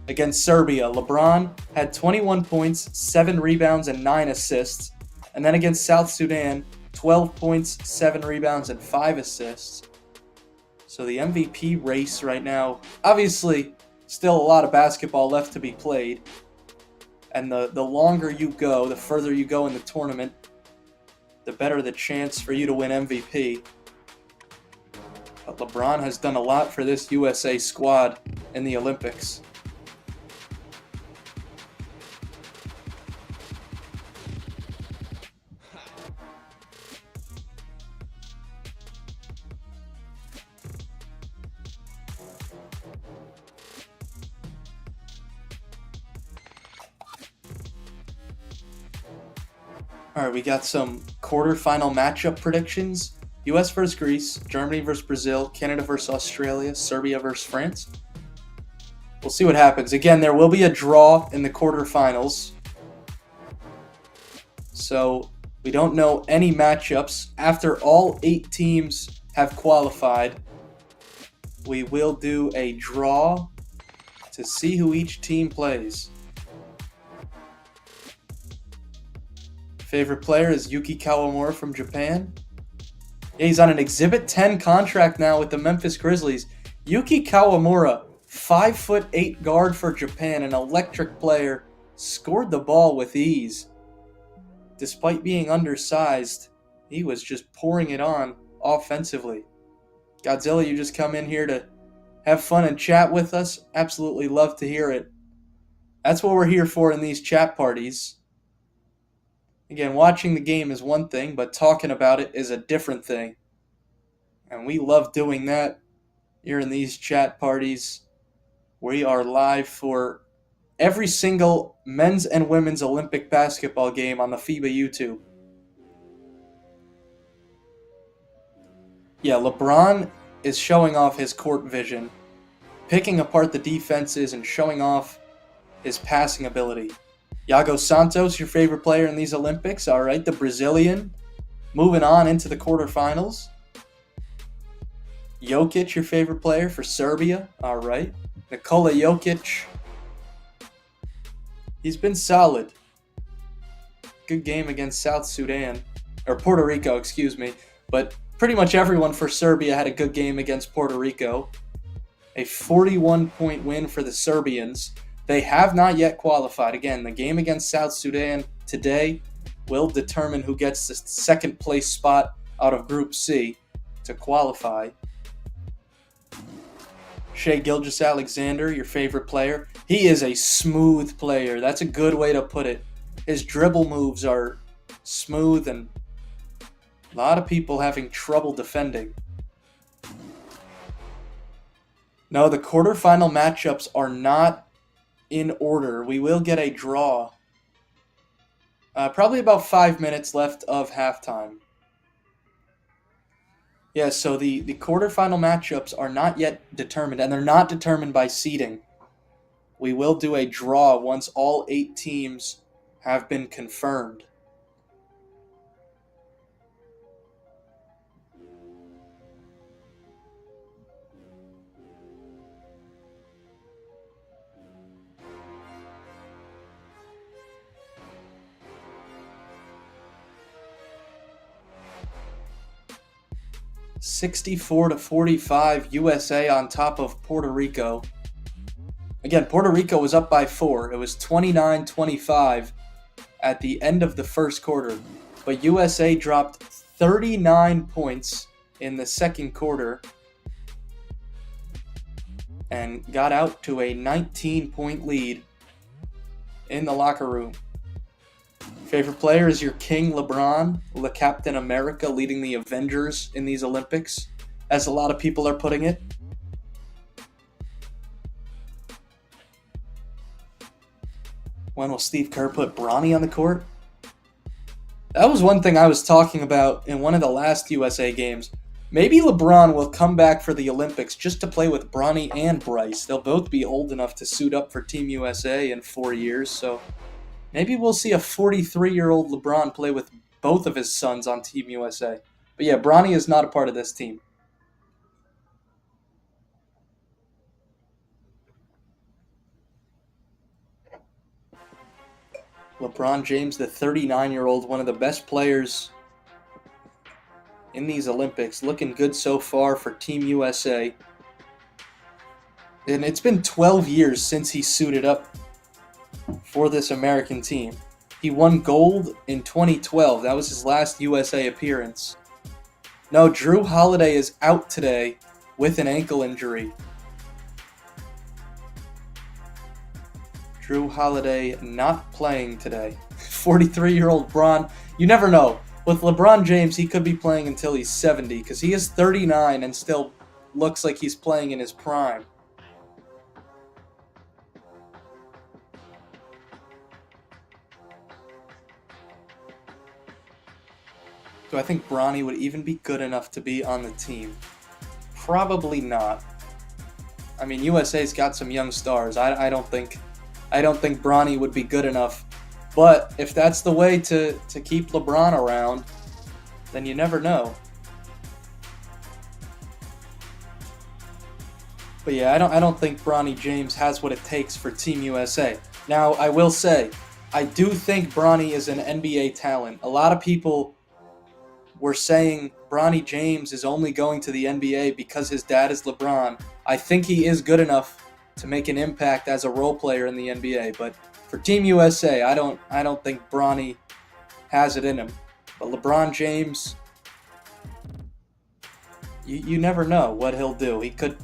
against Serbia, LeBron had 21 points, 7 rebounds, and 9 assists. And then against South Sudan, 12 points, 7 rebounds, and 5 assists. So the MVP race right now, obviously, still a lot of basketball left to be played. And the longer you go, the further you go in the tournament, the better the chance for you to win MVP. But LeBron has done a lot for this USA squad in the Olympics. All right, we got some quarterfinal matchup predictions. US versus Greece, Germany versus Brazil, Canada versus Australia, Serbia versus France. We'll see what happens. Again, there will be a draw in the quarterfinals. So we don't know any matchups. After all 8 teams have qualified, we will do a draw to see who each team plays. Favorite player is Yuki Kawamura from Japan. Yeah, he's on an Exhibit 10 contract now with the Memphis Grizzlies. Yuki Kawamura, 5'8" guard for Japan, an electric player, scored the ball with ease. Despite being undersized, he was just pouring it on offensively. Godzilla, you just come in here to have fun and chat with us? Absolutely love to hear it. That's what we're here for in these chat parties. Again, watching the game is one thing, but talking about it is a different thing. And we love doing that here in these chat parties. We are live for every single men's and women's Olympic basketball game on the FIBA YouTube. Yeah, LeBron is showing off his court vision, picking apart the defenses and showing off his passing ability. Iago Santos, your favorite player in these Olympics. All right, the Brazilian, moving on into the quarterfinals. Jokic, your favorite player for Serbia. All right. Nikola Jokic, he's been solid. Good game against South Sudan, or Puerto Rico, excuse me. But pretty much everyone for Serbia had a good game against Puerto Rico. A 41-point win for the Serbians. They have not yet qualified. Again, the game against South Sudan today will determine who gets the second place spot out of Group C to qualify. Shai Gilgeous-Alexander, your favorite player. He is a smooth player. That's a good way to put it. His dribble moves are smooth and a lot of people having trouble defending. No, the quarterfinal matchups are not in order. We will get a draw. Probably about 5 minutes left of halftime. Yeah, so the quarterfinal matchups are not yet determined, and they're not determined by seeding. We will do a draw once all 8 teams have been confirmed. (64-45) USA on top of Puerto Rico. Again, Puerto Rico was up by 4. It was 29-25 at the end of the first quarter. But USA dropped 39 points in the second quarter and got out to a 19-point lead in the locker room. Favorite player is your king, LeBron, Le Captain America, leading the Avengers in these Olympics, as a lot of people are putting it. When will Steve Kerr put Bronny on the court? That was one thing I was talking about in one of the last USA games. Maybe LeBron will come back for the Olympics just to play with Bronny and Bryce. They'll both be old enough to suit up for Team USA in 4 years, so maybe we'll see a 43-year-old LeBron play with both of his sons on Team USA. But yeah, Bronny is not a part of this team. LeBron James, the 39-year-old, one of the best players in these Olympics, looking good so far for Team USA. And it's been 12 years since he suited up for this American team. He won gold in 2012. That was his last USA appearance. No, Drew Holiday is out today with an ankle injury. Drew Holiday not playing today. 43-year-old Bron. You never know. With LeBron James, he could be playing until he's 70 because he is 39 and still looks like he's playing in his prime. Do I think Bronny would even be good enough to be on the team? Probably not. I mean, USA's got some young stars. I don't think Bronny would be good enough But if that's the way to keep LeBron around, then you never know. But yeah, I don't think Bronny James has what it takes for Team USA. Now, I will say, I do think Bronny is an NBA talent. A lot of people were saying Bronny James is only going to the NBA because his dad is LeBron. I think he is good enough to make an impact as a role player in the NBA, but for Team USA, I don't think Bronny has it in him. But LeBron James, you never know what he'll do. He could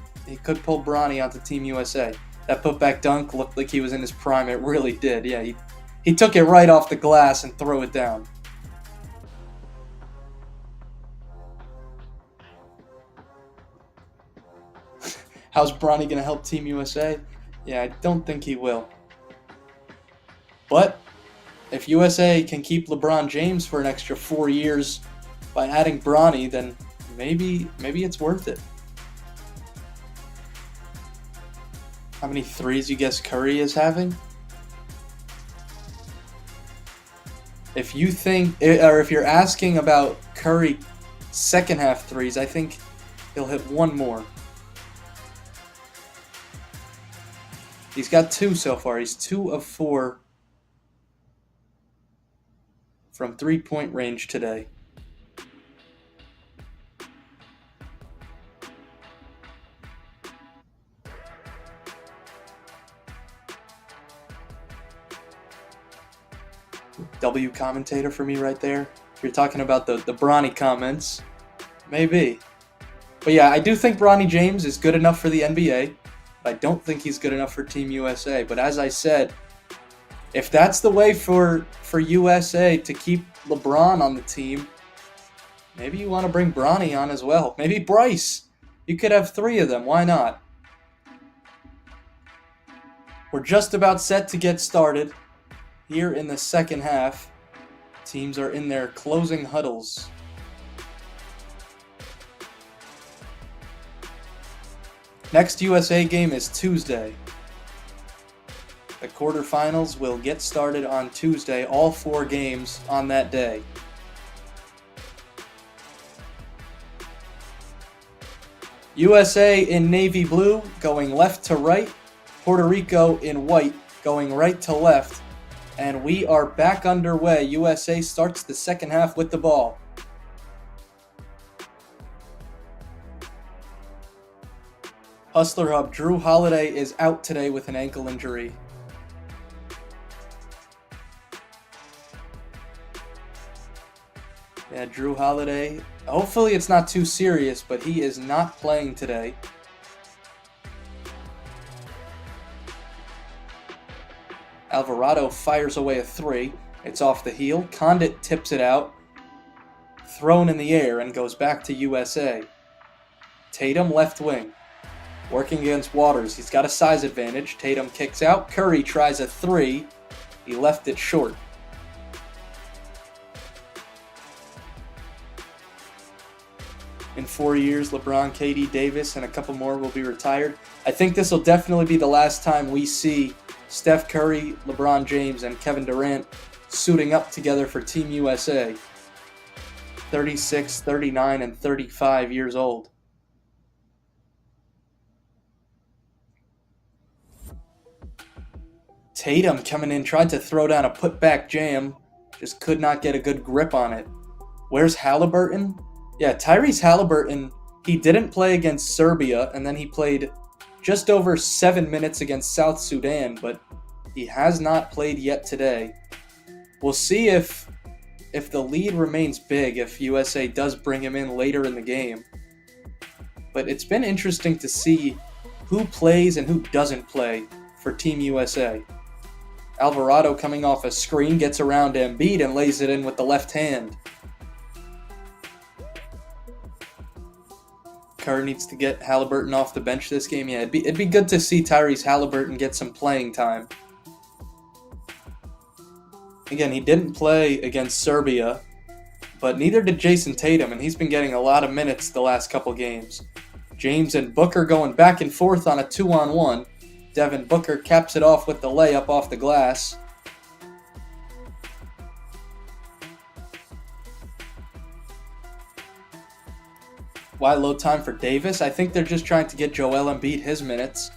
pull Bronny onto Team USA. That putback dunk looked like he was in his prime. It really did. Yeah, he took it right off the glass and threw it down. How's Bronny going to help Team USA? Yeah, I don't think he will. But if USA can keep LeBron James for an extra 4 years by adding Bronny, then maybe it's worth it. How many threes you guess Curry is having? If you think, or if you're asking about Curry second half threes, I think he'll hit one more. He's got 2 so far. He's 2 of 4 from 3-point range today. W commentator for me right there. If you're talking about the Bronny comments, maybe. But yeah, I do think Bronny James is good enough for the NBA. I don't think he's good enough for Team USA. But as I said, if that's the way for USA to keep LeBron on the team, maybe you want to bring Bronny on as well. Maybe Bryce. You could have 3 of them. Why not? We're just about set to get started here in the second half. Teams are in their closing huddles. Next USA game is Tuesday. The quarterfinals will get started on Tuesday, all 4 games on that day. USA in navy blue going left to right, Puerto Rico in white going right to left, and we are back underway. USA starts the second half with the ball. Hustler Hub, Drew Holiday is out today with an ankle injury. Yeah, Drew Holiday, hopefully it's not too serious, but he is not playing today. Alvarado fires away a 3. It's off the heel. Condit tips it out. Thrown in the air and goes back to USA. Tatum left wing. Working against Waters. He's got a size advantage. Tatum kicks out. Curry tries a 3. He left it short. In 4 years, LeBron, KD, Davis, and a couple more will be retired. I think this will definitely be the last time we see Steph Curry, LeBron James, and Kevin Durant suiting up together for Team USA. 36, 39, and 35 years old. Tatum coming in, tried to throw down a putback jam, just could not get a good grip on it. Where's Halliburton? Yeah, Tyrese Halliburton, he didn't play against Serbia, and then he played just over 7 minutes against South Sudan, but he has not played yet today. We'll see if the lead remains big, if USA does bring him in later in the game. But it's been interesting to see who plays and who doesn't play for Team USA. Alvarado coming off a screen, gets around Embiid and lays it in with the left hand. Kerr needs to get Halliburton off the bench this game. Yeah, it'd be good to see Tyrese Halliburton get some playing time. Again, he didn't play against Serbia, but neither did Jason Tatum, and he's been getting a lot of minutes the last couple games. James and Booker going back and forth on a 2-on-1. Devin Booker caps it off with the layup off the glass. Why low time for Davis? I think they're just trying to get Joel Embiid his minutes.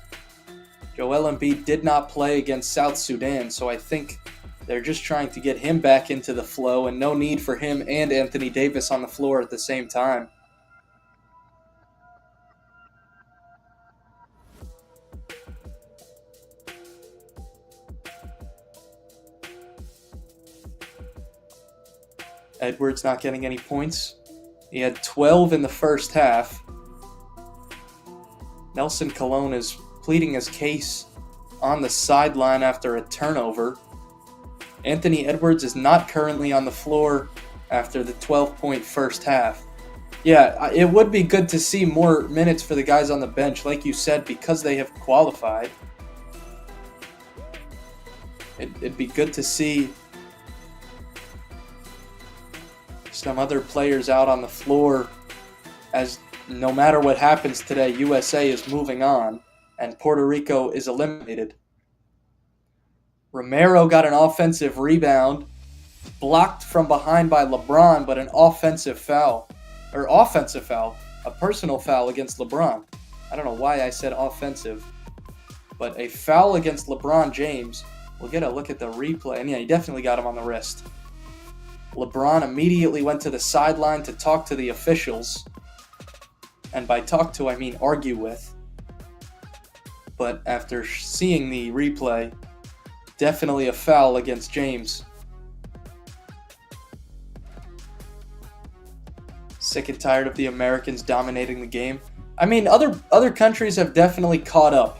Joel Embiid did not play against South Sudan, so I think they're just trying to get him back into the flow, and no need for him and Anthony Davis on the floor at the same time. Edwards not getting any points. He had 12 in the first half. Nelson Colon is pleading his case on the sideline after a turnover. Anthony Edwards is not currently on the floor after the 12-point first half. Yeah, it would be good to see more minutes for the guys on the bench, like you said, because they have qualified. It'd be good to see some other players out on the floor, as no matter what happens today, USA is moving on and Puerto Rico is eliminated. Romero got an offensive rebound, blocked from behind by LeBron, but an offensive foul, a personal foul against LeBron. I don't know why I said offensive, but a foul against LeBron James. We'll get a look at the replay, and yeah, he definitely got him on the wrist. LeBron immediately went to the sideline to talk to the officials. And by talk to, I mean argue with. But after seeing the replay, definitely a foul against James. Sick and tired of the Americans dominating the game. I mean, other countries have definitely caught up.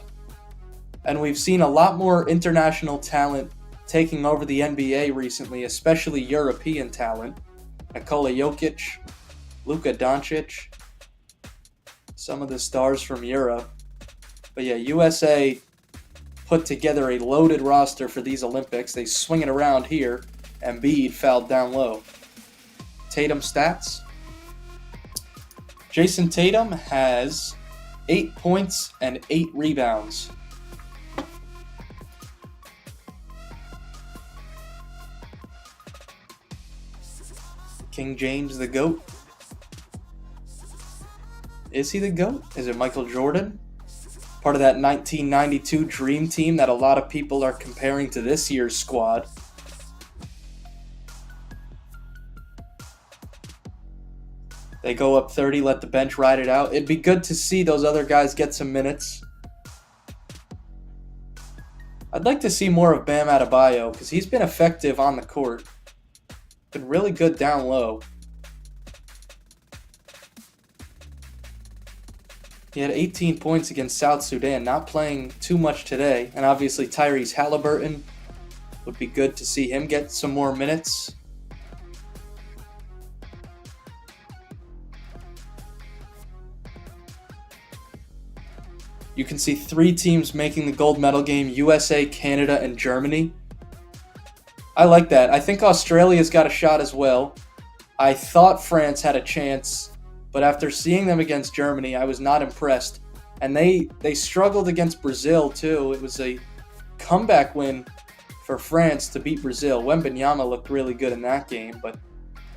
And we've seen a lot more international talent taking over the NBA recently, especially European talent. Nikola Jokic, Luka Doncic, some of the stars from Europe. But yeah, USA put together a loaded roster for these Olympics. They swing it around here. Embiid fouled down low. Tatum stats. Jason Tatum has 8 points and 8 rebounds. King James the GOAT? Is he the GOAT? Is it Michael Jordan? Part of that 1992 Dream Team that a lot of people are comparing to this year's squad. They go up 30, let the bench ride it out. It'd be good to see those other guys get some minutes. I'd like to see more of Bam Adebayo because he's been effective on the court. Been really good down low. He had 18 points against South Sudan, not playing too much today. And obviously Tyrese Halliburton, would be good to see him get some more minutes. You can see 3 teams making the gold medal game: USA, Canada, and Germany. I like that. I think Australia's got a shot as well. I thought France had a chance, but after seeing them against Germany, I was not impressed. And they struggled against Brazil too. It was a comeback win for France to beat Brazil. Wembanyama looked really good in that game, but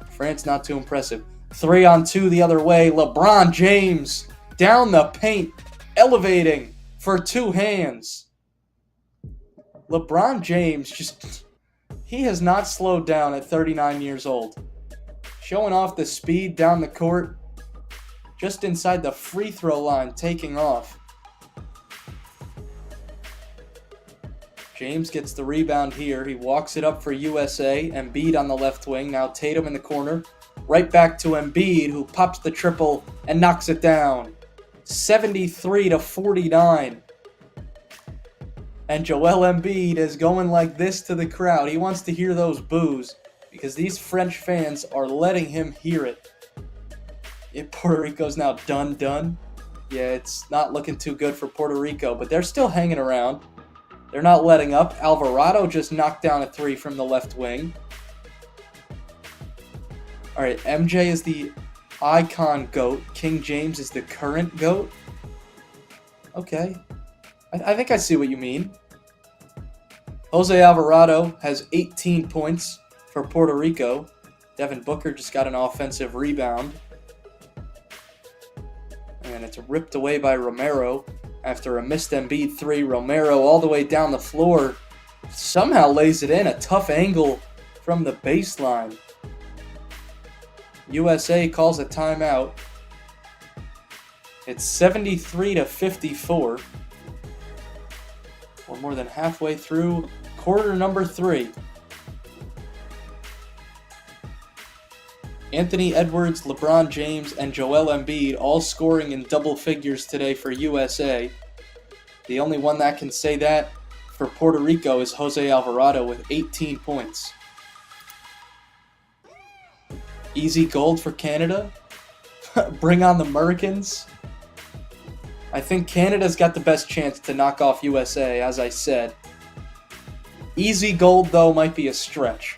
France not too impressive. 3-on-2 the other way. LeBron James down the paint, elevating for 2 hands. LeBron James he has not slowed down at 39 years old. Showing off the speed down the court, just inside the free throw line, taking off. James gets the rebound here. He walks it up for USA. Embiid on the left wing. Now Tatum in the corner. Right back to Embiid, who pops the triple and knocks it down. 73-49. And Joel Embiid is going like this to the crowd. He wants to hear those boos because these French fans are letting him hear it. Puerto Rico's now done. Yeah, it's not looking too good for Puerto Rico, but they're still hanging around. They're not letting up. Alvarado just knocked down a 3 from the left wing. All right, MJ is the icon GOAT. King James is the current GOAT. Okay. I think I see what you mean. Jose Alvarado has 18 points for Puerto Rico. Devin Booker just got an offensive rebound. And it's ripped away by Romero after a missed Embiid three. Romero all the way down the floor. Somehow lays it in. A tough angle from the baseline. USA calls a timeout. It's 73-54. We're more than halfway through quarter number 3. Anthony Edwards, LeBron James, and Joel Embiid all scoring in double figures today for USA. The only one that can say that for Puerto Rico is Jose Alvarado with 18 points. Easy gold for Canada. Bring on the Americans. I think Canada's got the best chance to knock off USA, as I said. Easy gold, though, might be a stretch.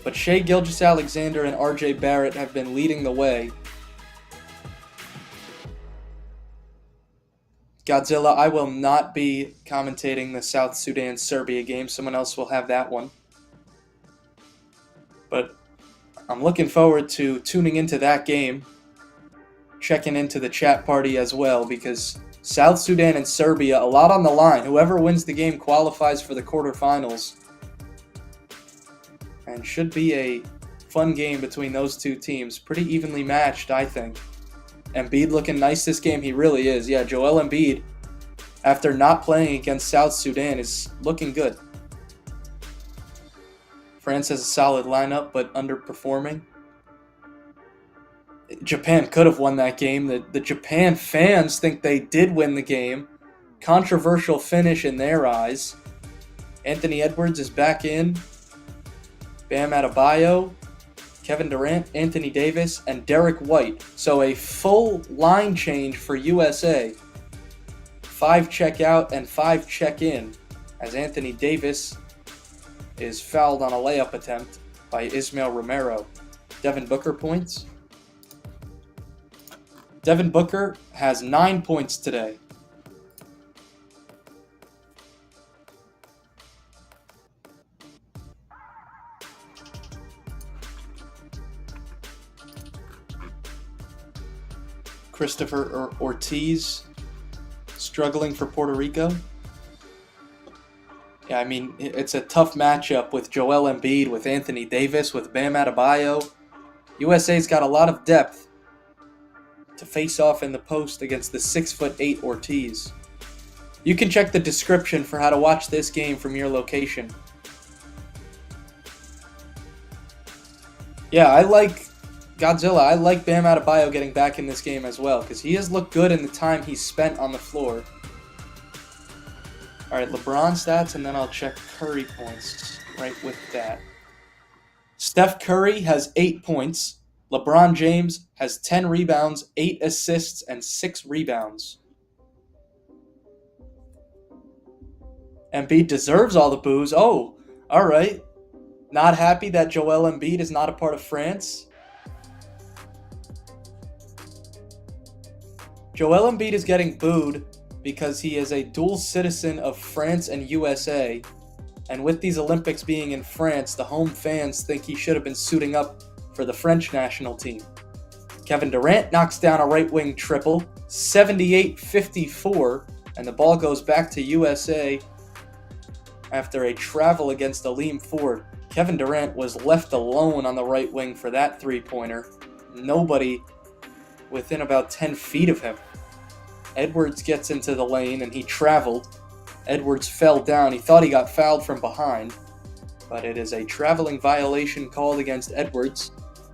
But Shai Gilgeous-Alexander and RJ Barrett have been leading the way. Godzilla, I will not be commentating the South Sudan-Serbia game. Someone else will have that one. But I'm looking forward to tuning into that game. Checking into the chat party as well, because South Sudan and Serbia, a lot on the line. Whoever wins the game qualifies for the quarterfinals. And should be a fun game between those two teams. Pretty evenly matched, I think. Embiid looking nice this game. He really is. Yeah, Joel Embiid, after not playing against South Sudan, is looking good. France has a solid lineup, but underperforming. Japan could have won that game. The Japan fans think they did win the game. Controversial finish in their eyes. Anthony Edwards is back in. Bam Adebayo, Kevin Durant, Anthony Davis, and Derek White. So a full line change for USA. 5 check out and 5 check in, as Anthony Davis is fouled on a layup attempt by Ismael Romero. Devin Booker points. Devin Booker has 9 points today. Christopher Ortiz struggling for Puerto Rico. Yeah, I mean, it's a tough matchup with Joel Embiid, with Anthony Davis, with Bam Adebayo. USA's got a lot of depth to face off in the post against the 6'8" Ortiz. You can check the description for how to watch this game from your location. Yeah, I like Godzilla. I like Bam Adebayo getting back in this game as well, because he has looked good in the time he's spent on the floor. Alright, LeBron stats, and then I'll check Curry points right with that. Steph Curry has 8 points. LeBron James has 10 rebounds, 8 assists, and 6 rebounds. Embiid deserves all the boos. Oh, alright. Not happy that Joel Embiid is not a part of France. Joel Embiid is getting booed because he is a dual citizen of France and USA. And with these Olympics being in France, the home fans think he should have been suiting up for the French national team. Kevin Durant knocks down a right-wing triple, 78-54, and the ball goes back to USA after a travel against Aleem Ford. Kevin Durant was left alone on the right wing for that three-pointer. Nobody within about 10 feet of him. Edwards gets into the lane and he traveled. Edwards fell down. He thought he got fouled from behind, but it is a traveling violation called against Edwards.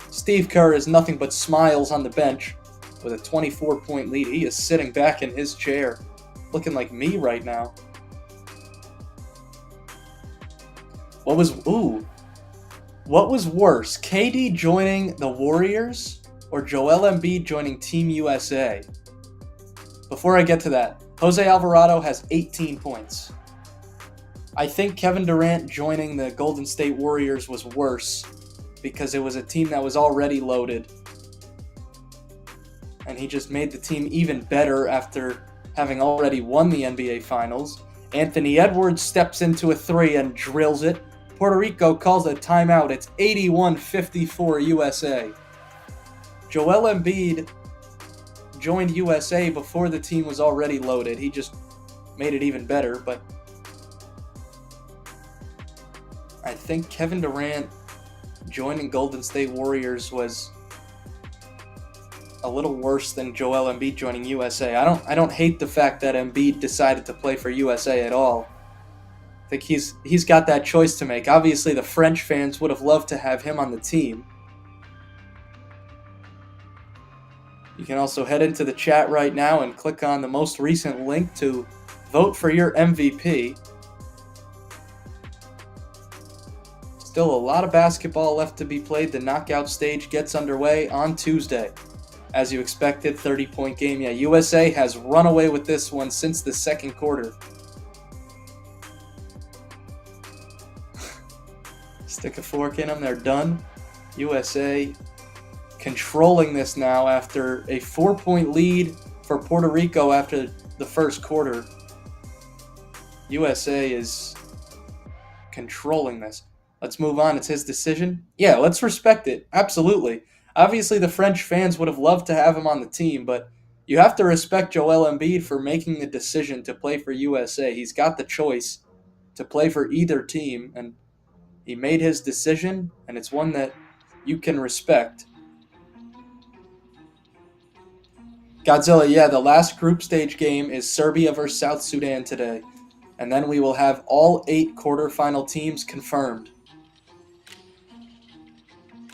Steve Kerr is nothing but smiles on the bench with a 24-point lead. He is sitting back in his chair, looking like me right now. What was worse, KD joining the Warriors or Joel Embiid joining Team USA? Before I get to that, Jose Alvarado has 18 points. I think Kevin Durant joining the Golden State Warriors was worse because it was a team that was already loaded. And he just made the team even better after having already won the NBA Finals. Anthony Edwards steps into a three and drills it. Puerto Rico calls a timeout. It's 81-54 USA. Joel Embiid joined USA before the team was already loaded. He just made it even better, but I think Kevin Durant joining Golden State Warriors was a little worse than Joel Embiid joining USA. I don't hate the fact that Embiid decided to play for USA at all. I think he's got that choice to make. Obviously, the French fans would have loved to have him on the team. You can also head into the chat right now and click on the most recent link to vote for your MVP. Still a lot of basketball left to be played. The knockout stage gets underway on Tuesday. As you expected, 30-point game. Yeah, USA has run away with this one since the second quarter. Stick a fork in them, they're done. USA controlling this now after a 4-point lead for Puerto Rico after the first quarter. USA is controlling this. Let's move on. It's his decision. Yeah, let's respect it. Absolutely. Obviously, the French fans would have loved to have him on the team, but you have to respect Joel Embiid for making the decision to play for USA. He's got the choice to play for either team, and he made his decision, and it's one that you can respect. Godzilla, yeah, the last group stage game is Serbia versus South Sudan today, and then we will have all 8 quarterfinal teams confirmed.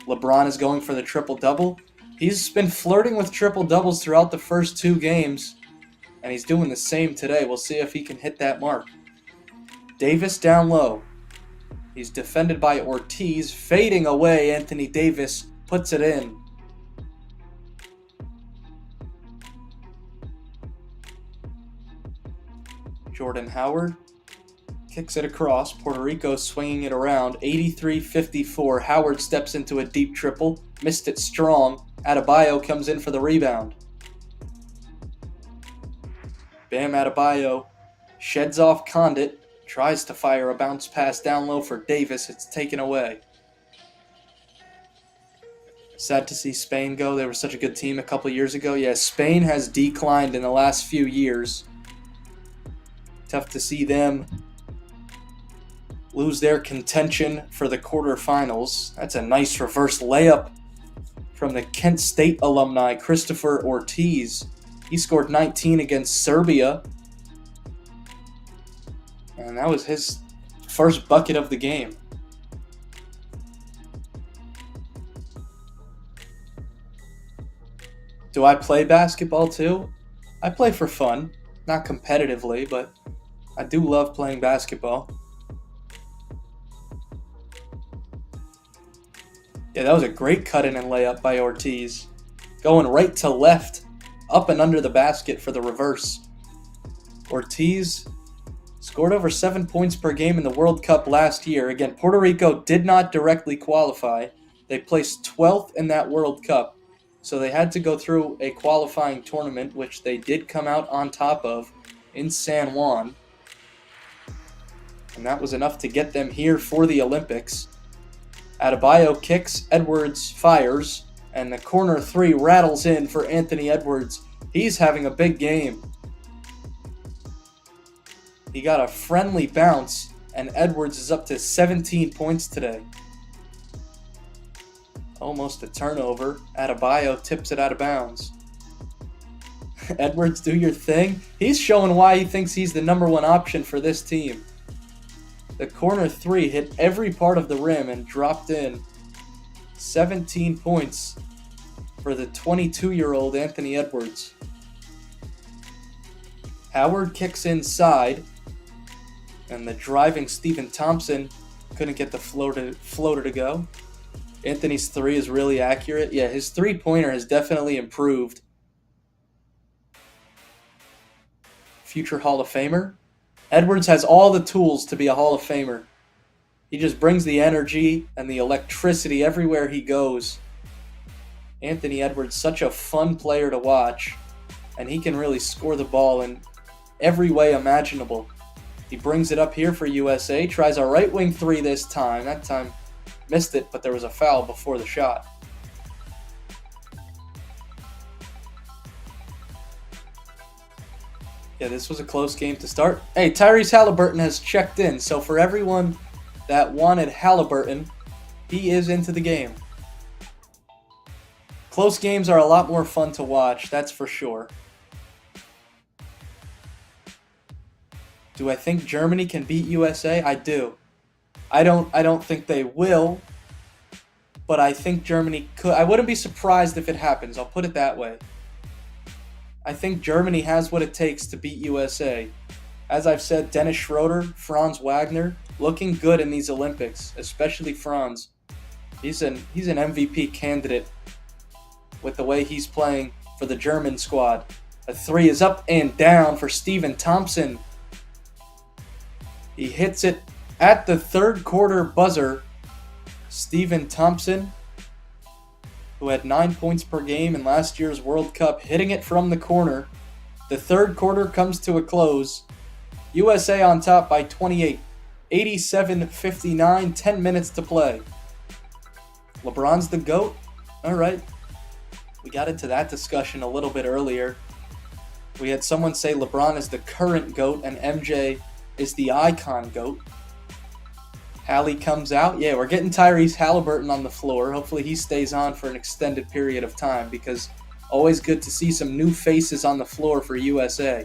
LeBron is going for the triple-double. He's been flirting with triple-doubles throughout the first 2 games, and he's doing the same today. We'll see if he can hit that mark. Davis down low. He's defended by Ortiz. Fading away, Anthony Davis puts it in. Jordan Howard kicks it across. Puerto Rico swinging it around. 83-54. Howard steps into a deep triple. Missed it strong. Adebayo comes in for the rebound. Bam Adebayo sheds off Condit. Tries to fire a bounce pass down low for Davis. It's taken away. Sad to see Spain go. They were such a good team a couple years ago. Yeah, Spain has declined in the last few years. Tough to see them lose their contention for the quarterfinals. That's a nice reverse layup from the Kent State alumni, Christopher Ortiz. He scored 19 against Serbia. And that was his first bucket of the game. Do I play basketball too? I play for fun. Not competitively, but I do love playing basketball. Yeah, that was a great cut-in and layup by Ortiz. Going right to left, up and under the basket for the reverse. Ortiz scored over 7 points per game in the World Cup last year. Again, Puerto Rico did not directly qualify. They placed 12th in that World Cup, so they had to go through a qualifying tournament, which they did come out on top of in San Juan. And that was enough to get them here for the Olympics. Adebayo kicks, Edwards fires, and the corner 3 rattles in for Anthony Edwards. He's having a big game. He got a friendly bounce, and Edwards is up to 17 points today. Almost a turnover. Adebayo tips it out of bounds. Edwards, do your thing. He's showing why he thinks he's the number 1 option for this team. The corner 3 hit every part of the rim and dropped in. 17 points for the 22-year-old Anthony Edwards. Howard kicks inside, and the driving Stephen Thompson couldn't get the floater to go. Anthony's 3 is really accurate. Yeah, his three-pointer has definitely improved. Future Hall of Famer. Edwards has all the tools to be a Hall of Famer. He just brings the energy and the electricity everywhere he goes. Anthony Edwards, such a fun player to watch, and he can really score the ball in every way imaginable. He brings it up here for USA, tries a right wing 3 this time. That time missed it, but there was a foul before the shot. Yeah, this was a close game to start. Hey, Tyrese Halliburton has checked in. So for everyone that wanted Halliburton, he is into the game. Close games are a lot more fun to watch, that's for sure. Do I think Germany can beat USA? I do. I don't think they will, but I think Germany could. I wouldn't be surprised if it happens. I'll put it that way. I think Germany has what it takes to beat USA. As I've said, Dennis Schroeder, Franz Wagner, looking good in these Olympics, especially Franz. He's an MVP candidate with the way he's playing for the German squad. A three is up and down for Stephen Thompson. He hits it at the third quarter buzzer. Stephen Thompson, who had 9 points per game in last year's World Cup, hitting it from the corner. The third quarter comes to a close. USA on top by 28. 87-59, 10 minutes to play. LeBron's the GOAT? All right. We got into that discussion a little bit earlier. We had someone say LeBron is the current GOAT and MJ is the icon GOAT. Hallie comes out. Yeah, we're getting Tyrese Halliburton on the floor. Hopefully he stays on for an extended period of time because always good to see some new faces on the floor for USA.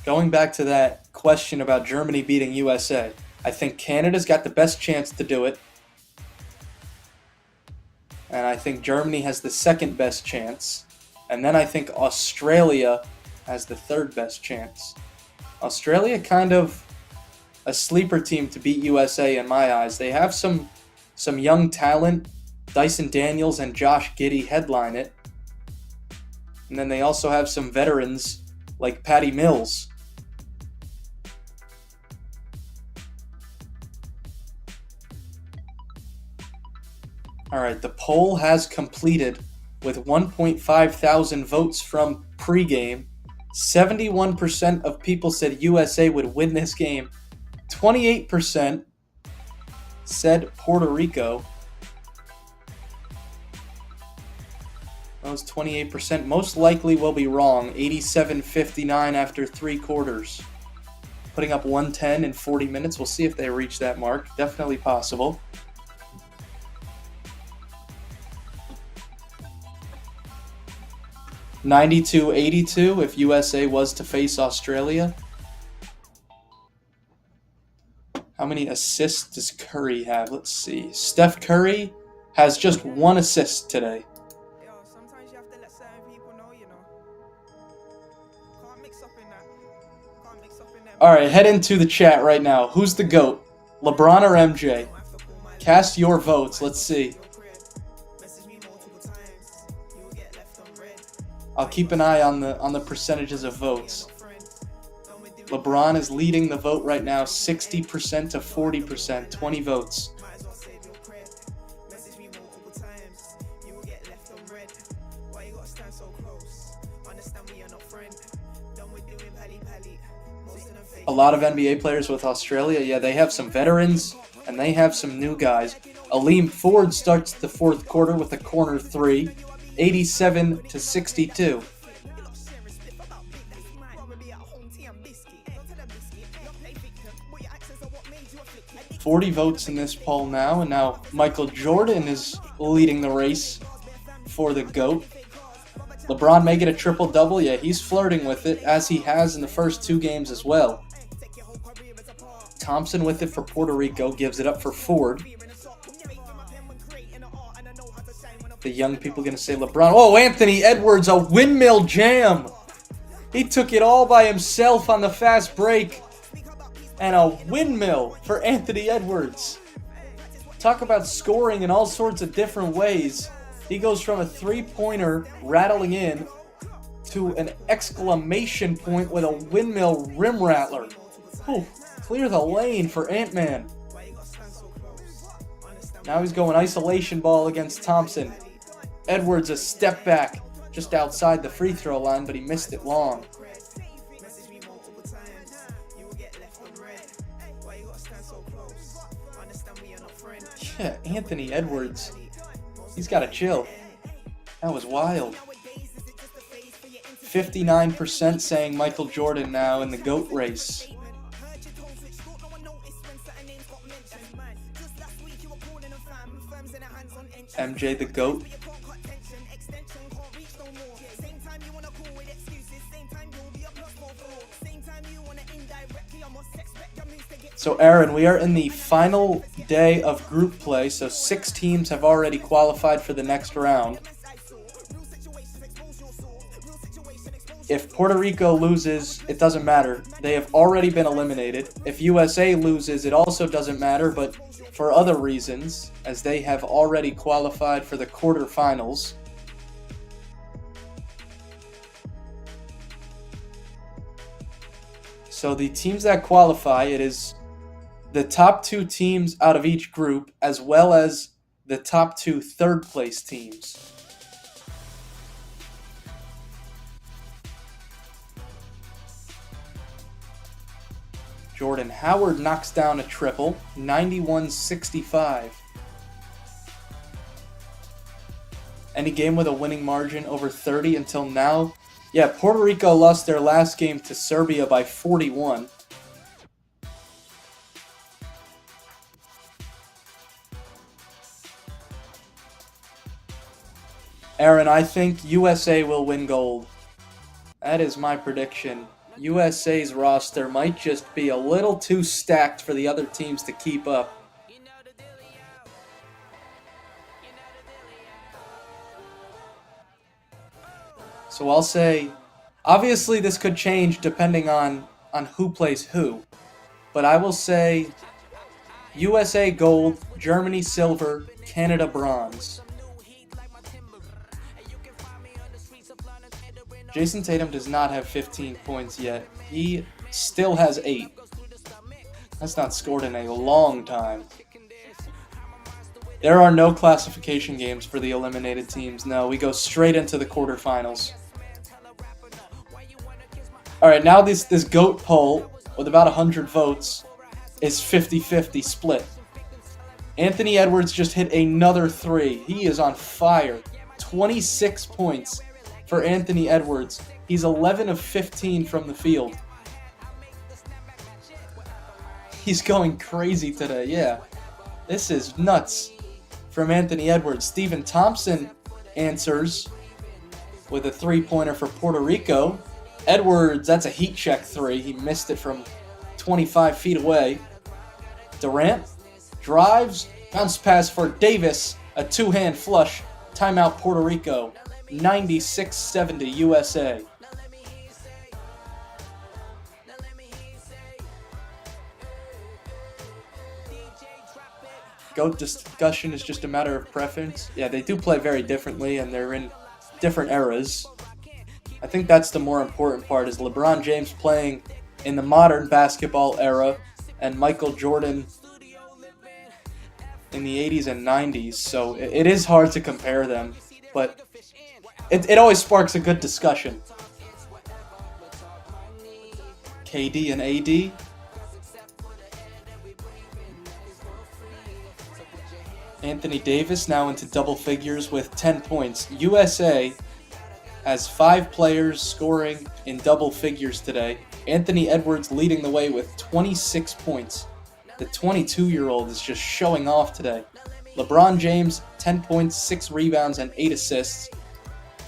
Going back to that question about Germany beating USA, I think Canada's got the best chance to do it. And I think Germany has the second best chance. And then I think Australia has the third best chance. Australia kind of a sleeper team to beat USA in my eyes. They have some young talent. Dyson Daniels and Josh Giddey headline it. And then they also have some veterans like Patty Mills. All right, the poll has completed with 1.5 thousand votes from pregame. 71% of people said USA would win this game. 28% said Puerto Rico. Those 28% most likely will be wrong. 87-59 after 3 quarters. Putting up 110 in 40 minutes. We'll see if they reach that mark. Definitely possible. $92-82 if USA was to face Australia. How many assists does Curry have? Let's see. Steph Curry has just 1 assist today. Yo, sometimes you have to let certain people know, Can't mix up in that. All right, head into the chat right now. Who's the GOAT? LeBron or MJ? Cast your votes. Let's see. I'll keep an eye on the percentages of votes. LeBron is leading the vote right now, 60% to 40%, 20 votes. A lot of NBA players with Australia, yeah, they have some veterans and they have some new guys. Aleem Ford starts the fourth quarter with a corner 3. 87-62. 40 votes in this poll now, and now Michael Jordan is leading the race for the GOAT. LeBron may get a triple-double. Yeah, he's flirting with it, as he has in the first 2 games as well. Thompson with it for Puerto Rico, gives it up for Ford. The young people going to say LeBron. Oh, Anthony Edwards, a windmill jam. He took it all by himself on the fast break. And a windmill for Anthony Edwards. Talk about scoring in all sorts of different ways. He goes from a 3-pointer rattling in to an exclamation point with a windmill rim rattler. Ooh, clear the lane for Ant-Man. Now he's going isolation ball against Thompson. Edwards a step back just outside the free throw line, but he missed it long. Yeah, Anthony Edwards He's got to chill. That was wild. 59% saying Michael Jordan now in the GOAT race. MJ the GOAT. So Aaron, we are in the final day of group play, so 6 teams have already qualified for the next round. If Puerto Rico loses, it doesn't matter. They have already been eliminated. If USA loses, it also doesn't matter, but for other reasons, as they have already qualified for the quarterfinals. So the teams that qualify, it is the top 2 teams out of each group, as well as the top 2 third-place teams. Jordan Howard knocks down a triple, 91-65. Any game with a winning margin over 30 until now? Yeah, Puerto Rico lost their last game to Serbia by 41. Aaron, I think USA will win gold. That is my prediction. USA's roster might just be a little too stacked for the other teams to keep up. So I'll say, obviously this could change depending on who plays who. But I will say USA gold, Germany silver, Canada bronze. Jason Tatum does not have 15 points yet. He still has 8. That's not scored in a long time. There are no classification games for the eliminated teams. No, we go straight into the quarterfinals. Alright, now this GOAT poll, with about 100 votes, is 50-50 split. Anthony Edwards just hit another 3. He is on fire. 26 points for Anthony Edwards. He's 11 of 15 from the field. He's going crazy today, yeah. This is nuts from Anthony Edwards. Stephen Thompson answers with a 3-pointer for Puerto Rico. Edwards, that's a heat check 3. He missed it from 25 feet away. Durant drives, bounce pass for Davis, a 2-hand flush. Timeout Puerto Rico. 96-70 USA. GOAT discussion is just a matter of preference. Yeah, they do play very differently, and they're in different eras. I think that's the more important part, is LeBron James playing in the modern basketball era, and Michael Jordan in the 80s and 90s. So it is hard to compare them, but it always sparks a good discussion. KD and AD. Anthony Davis now into double figures with 10 points. USA has 5 players scoring in double figures today. Anthony Edwards leading the way with 26 points. The 22-year-old is just showing off today. LeBron James, 10 points, 6 rebounds, and 8 assists.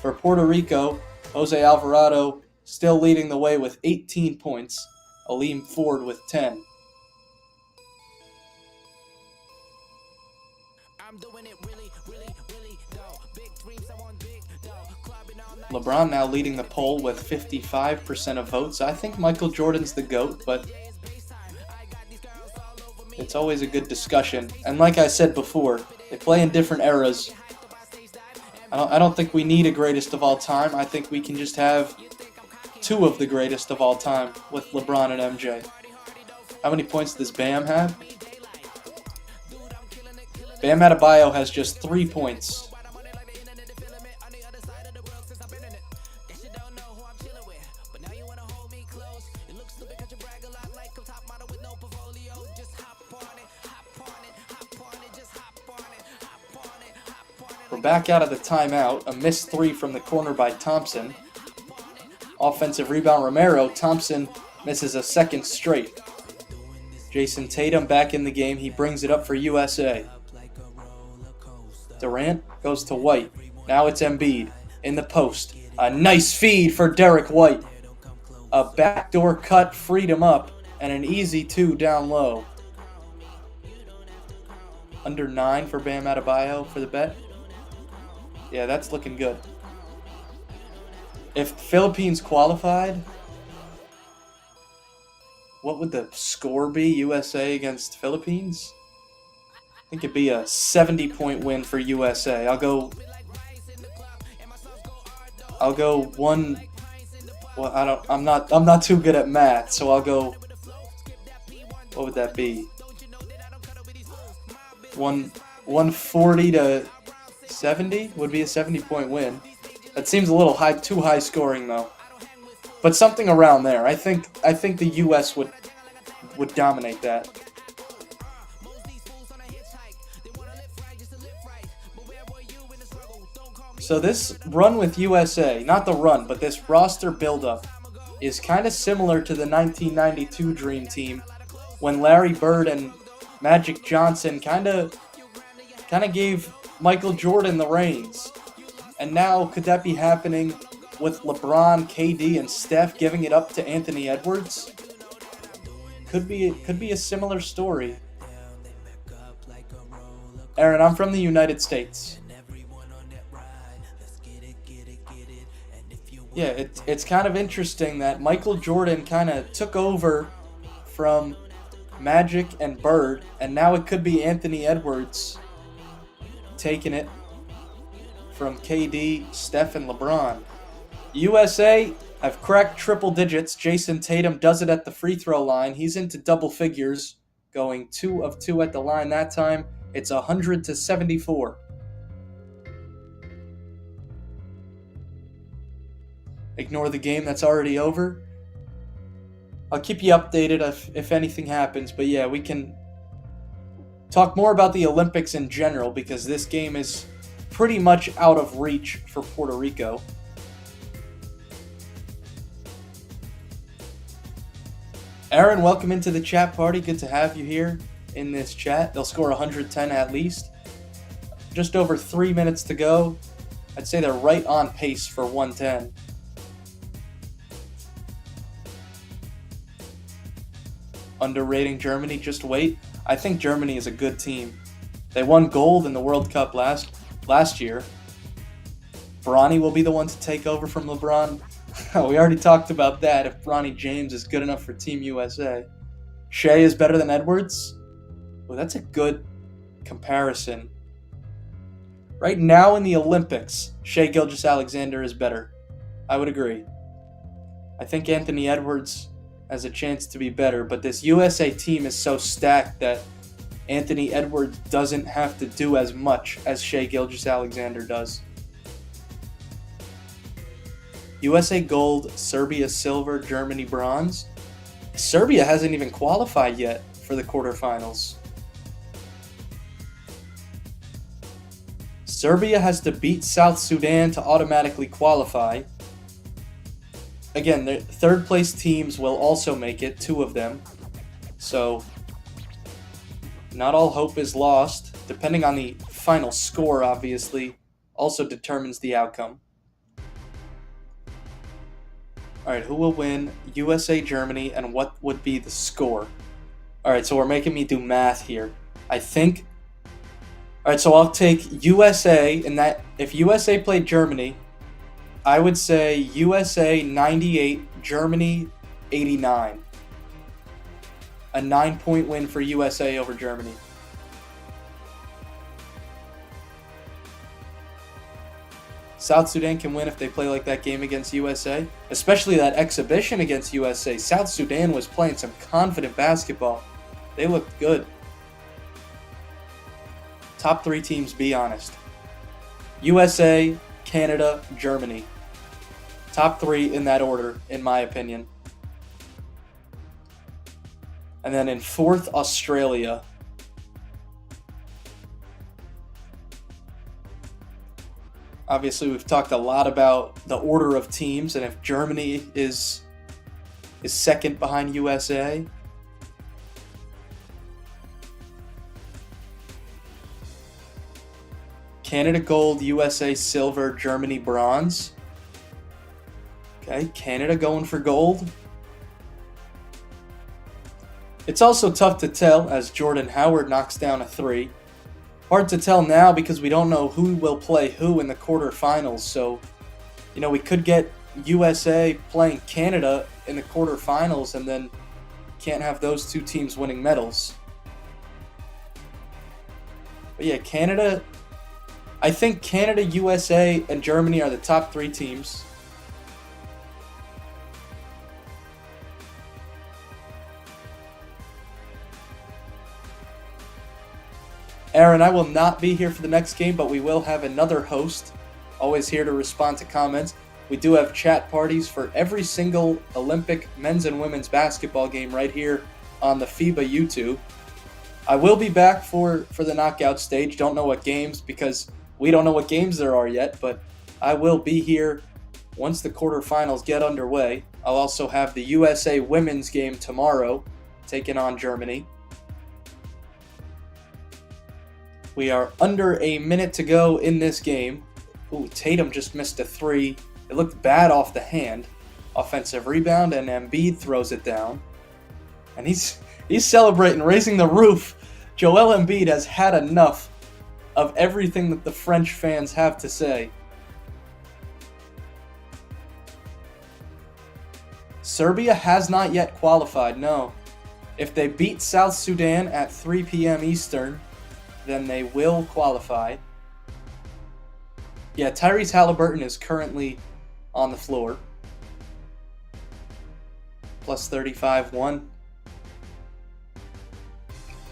For Puerto Rico, Jose Alvarado still leading the way with 18 points. Aleem Ford with 10. LeBron now leading the poll with 55% of votes. I think Michael Jordan's the GOAT, but it's always a good discussion. And like I said before, they play in different eras. I don't think we need a greatest of all time. I think we can just have 2 of the greatest of all time with LeBron and MJ. How many points does Bam have? Bam Adebayo has just 3 points. For We're back out of the timeout. A missed three from the corner by Thompson. Offensive rebound, Romero. Thompson misses a second straight. Jason Tatum back in the game. He brings it up for USA. Durant goes to White. Now it's Embiid in the post. A nice feed for Derek White. A backdoor cut freed him up, and an easy two down low. Under 9 for Bam Adebayo for the bet. Yeah, that's looking good. If Philippines qualified, what would the score be? USA against Philippines? I think it'd be a 70-point win for USA. I'll go one. Well, I'm not too good at math, so I'll go. What would that be? 140 to 70 would be a 70-point win. That seems a little too high scoring though. But something around there. I think the US would dominate that. So this run with USA, not the run, but this roster buildup is kind of similar to the 1992 Dream Team when Larry Bird and Magic Johnson kind of gave Michael Jordan the reins. And now could that be happening with LeBron, KD, and Steph giving it up to Anthony Edwards? Could be a similar story. Aaron, I'm from the United States. Yeah, it's kind of interesting that Michael Jordan kind of took over from Magic and Bird, and now it could be Anthony Edwards taking it from KD, Steph, and LeBron. USA have cracked triple digits. Jason Tatum does it at the free throw line. He's into double figures, going 2 of 2 at the line that time. It's 100 to 74. Ignore the game that's already over. I'll keep you updated if anything happens. But yeah, we can talk more about the Olympics in general because this game is pretty much out of reach for Puerto Rico. Aaron, welcome into the chat party. Good to have you here in this chat. They'll score 110 at least. Just over 3 minutes to go. I'd say they're right on pace for 110. Underrating Germany, just wait. I think Germany is a good team. They won gold in the World Cup last year. Bronny will be the one to take over from LeBron. We already talked about that, if Bronny James is good enough for Team USA. Shea is better than Edwards? Well, that's a good comparison. Right now in the Olympics, Shea Gilgeous-Alexander is better. I would agree. I think Anthony Edwards has a chance to be better, but this USA team is so stacked that Anthony Edwards doesn't have to do as much as Shea Gilgeous-Alexander does. USA gold, Serbia silver, Germany bronze. Serbia hasn't even qualified yet for the quarterfinals. Serbia has to beat South Sudan to automatically qualify. Again, the third place teams will also make it, 2 of them. So, not all hope is lost. Depending on the final score, obviously, also determines the outcome. Alright, who will win? USA, Germany, and what would be the score? Alright, so we're making me do math here. I think... Alright, so I'll take USA, in that if USA played Germany, I would say USA 98, Germany 89. A 9-point win for USA over Germany. South Sudan can win if they play like that game against USA, especially that exhibition against USA. South Sudan was playing some confident basketball. They looked good. Top 3 teams, be honest. USA, Canada, Germany. Top 3 in that order, in my opinion. And then in 4th, Australia. Obviously, we've talked a lot about the order of teams and if Germany is second behind USA. Canada gold, USA silver, Germany bronze. Okay, Canada going for gold. It's also tough to tell as Jordan Howard knocks down a three. Hard to tell now because we don't know who will play who in the quarterfinals. So, we could get USA playing Canada in the quarterfinals and then can't have those two teams winning medals. But yeah, Canada, I think Canada, USA, and Germany are the top three teams. Aaron, I will not be here for the next game, but we will have another host, always here to respond to comments. We do have chat parties for every single Olympic men's and women's basketball game right here on the FIBA YouTube. I will be back for the knockout stage. Don't know what games because we don't know what games there are yet, but I will be here once the quarterfinals get underway. I'll also have the USA women's game tomorrow, taking on Germany. We are under a minute to go in this game. Ooh, Tatum just missed a three. It looked bad off the hand. Offensive rebound, and Embiid throws it down. And he's celebrating, raising the roof. Joel Embiid has had enough of everything that the French fans have to say. Serbia has not yet qualified, no. If they beat South Sudan at 3 p.m. Eastern, then they will qualify. Yeah, Tyrese Halliburton is currently on the floor. Plus 35-1.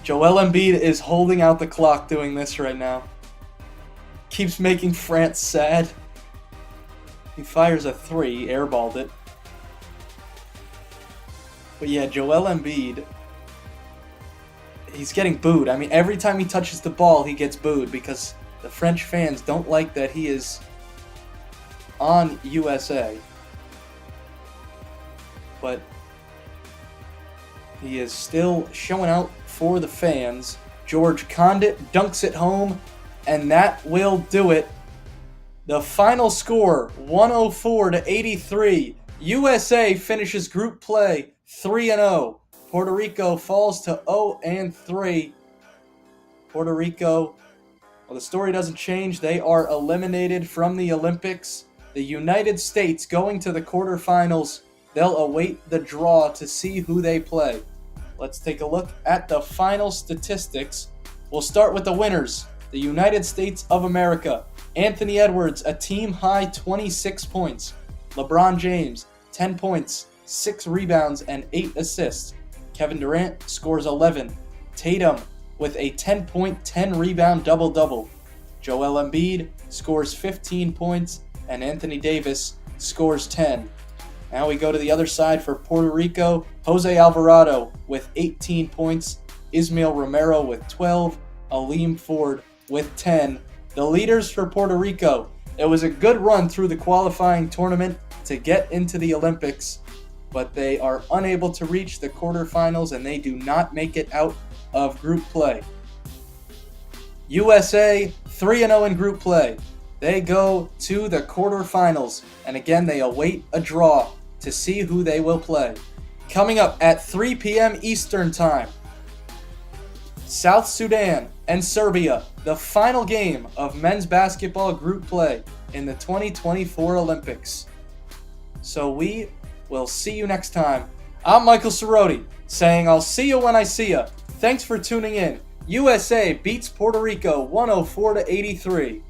Joel Embiid is holding out the clock doing this right now. Keeps making France sad. He fires a three, airballed it. But yeah, Joel Embiid, he's getting booed. I mean, every time he touches the ball, he gets booed because the French fans don't like that he is on USA. But he is still showing out for the fans. George Condit dunks it home, and that will do it. The final score, 104-83. USA finishes group play 3-0. Puerto Rico falls to 0-3. Puerto Rico, well, the story doesn't change. They are eliminated from the Olympics. The United States going to the quarterfinals. They'll await the draw to see who they play. Let's take a look at the final statistics. We'll start with the winners. The United States of America. Anthony Edwards, a team-high 26 points. LeBron James, 10 points, 6 rebounds, and 8 assists. Kevin Durant scores 11. Tatum with a 10-point, 10-rebound double-double. Joel Embiid scores 15 points, and Anthony Davis scores 10. Now we go to the other side for Puerto Rico. Jose Alvarado with 18 points. Ismael Romero with 12. Aleem Ford with 10. The leaders for Puerto Rico. It was a good run through the qualifying tournament to get into the Olympics, but they are unable to reach the quarterfinals and they do not make it out of group play. USA 3-0 in group play. They go to the quarterfinals, and again they await a draw to see who they will play. Coming up at 3 p.m. Eastern Time, South Sudan and Serbia, the final game of men's basketball group play in the 2024 Olympics. So we will see you next time. I'm Michael Cerroti, saying I'll see you when I see ya. Thanks for tuning in. USA beats Puerto Rico 104-83.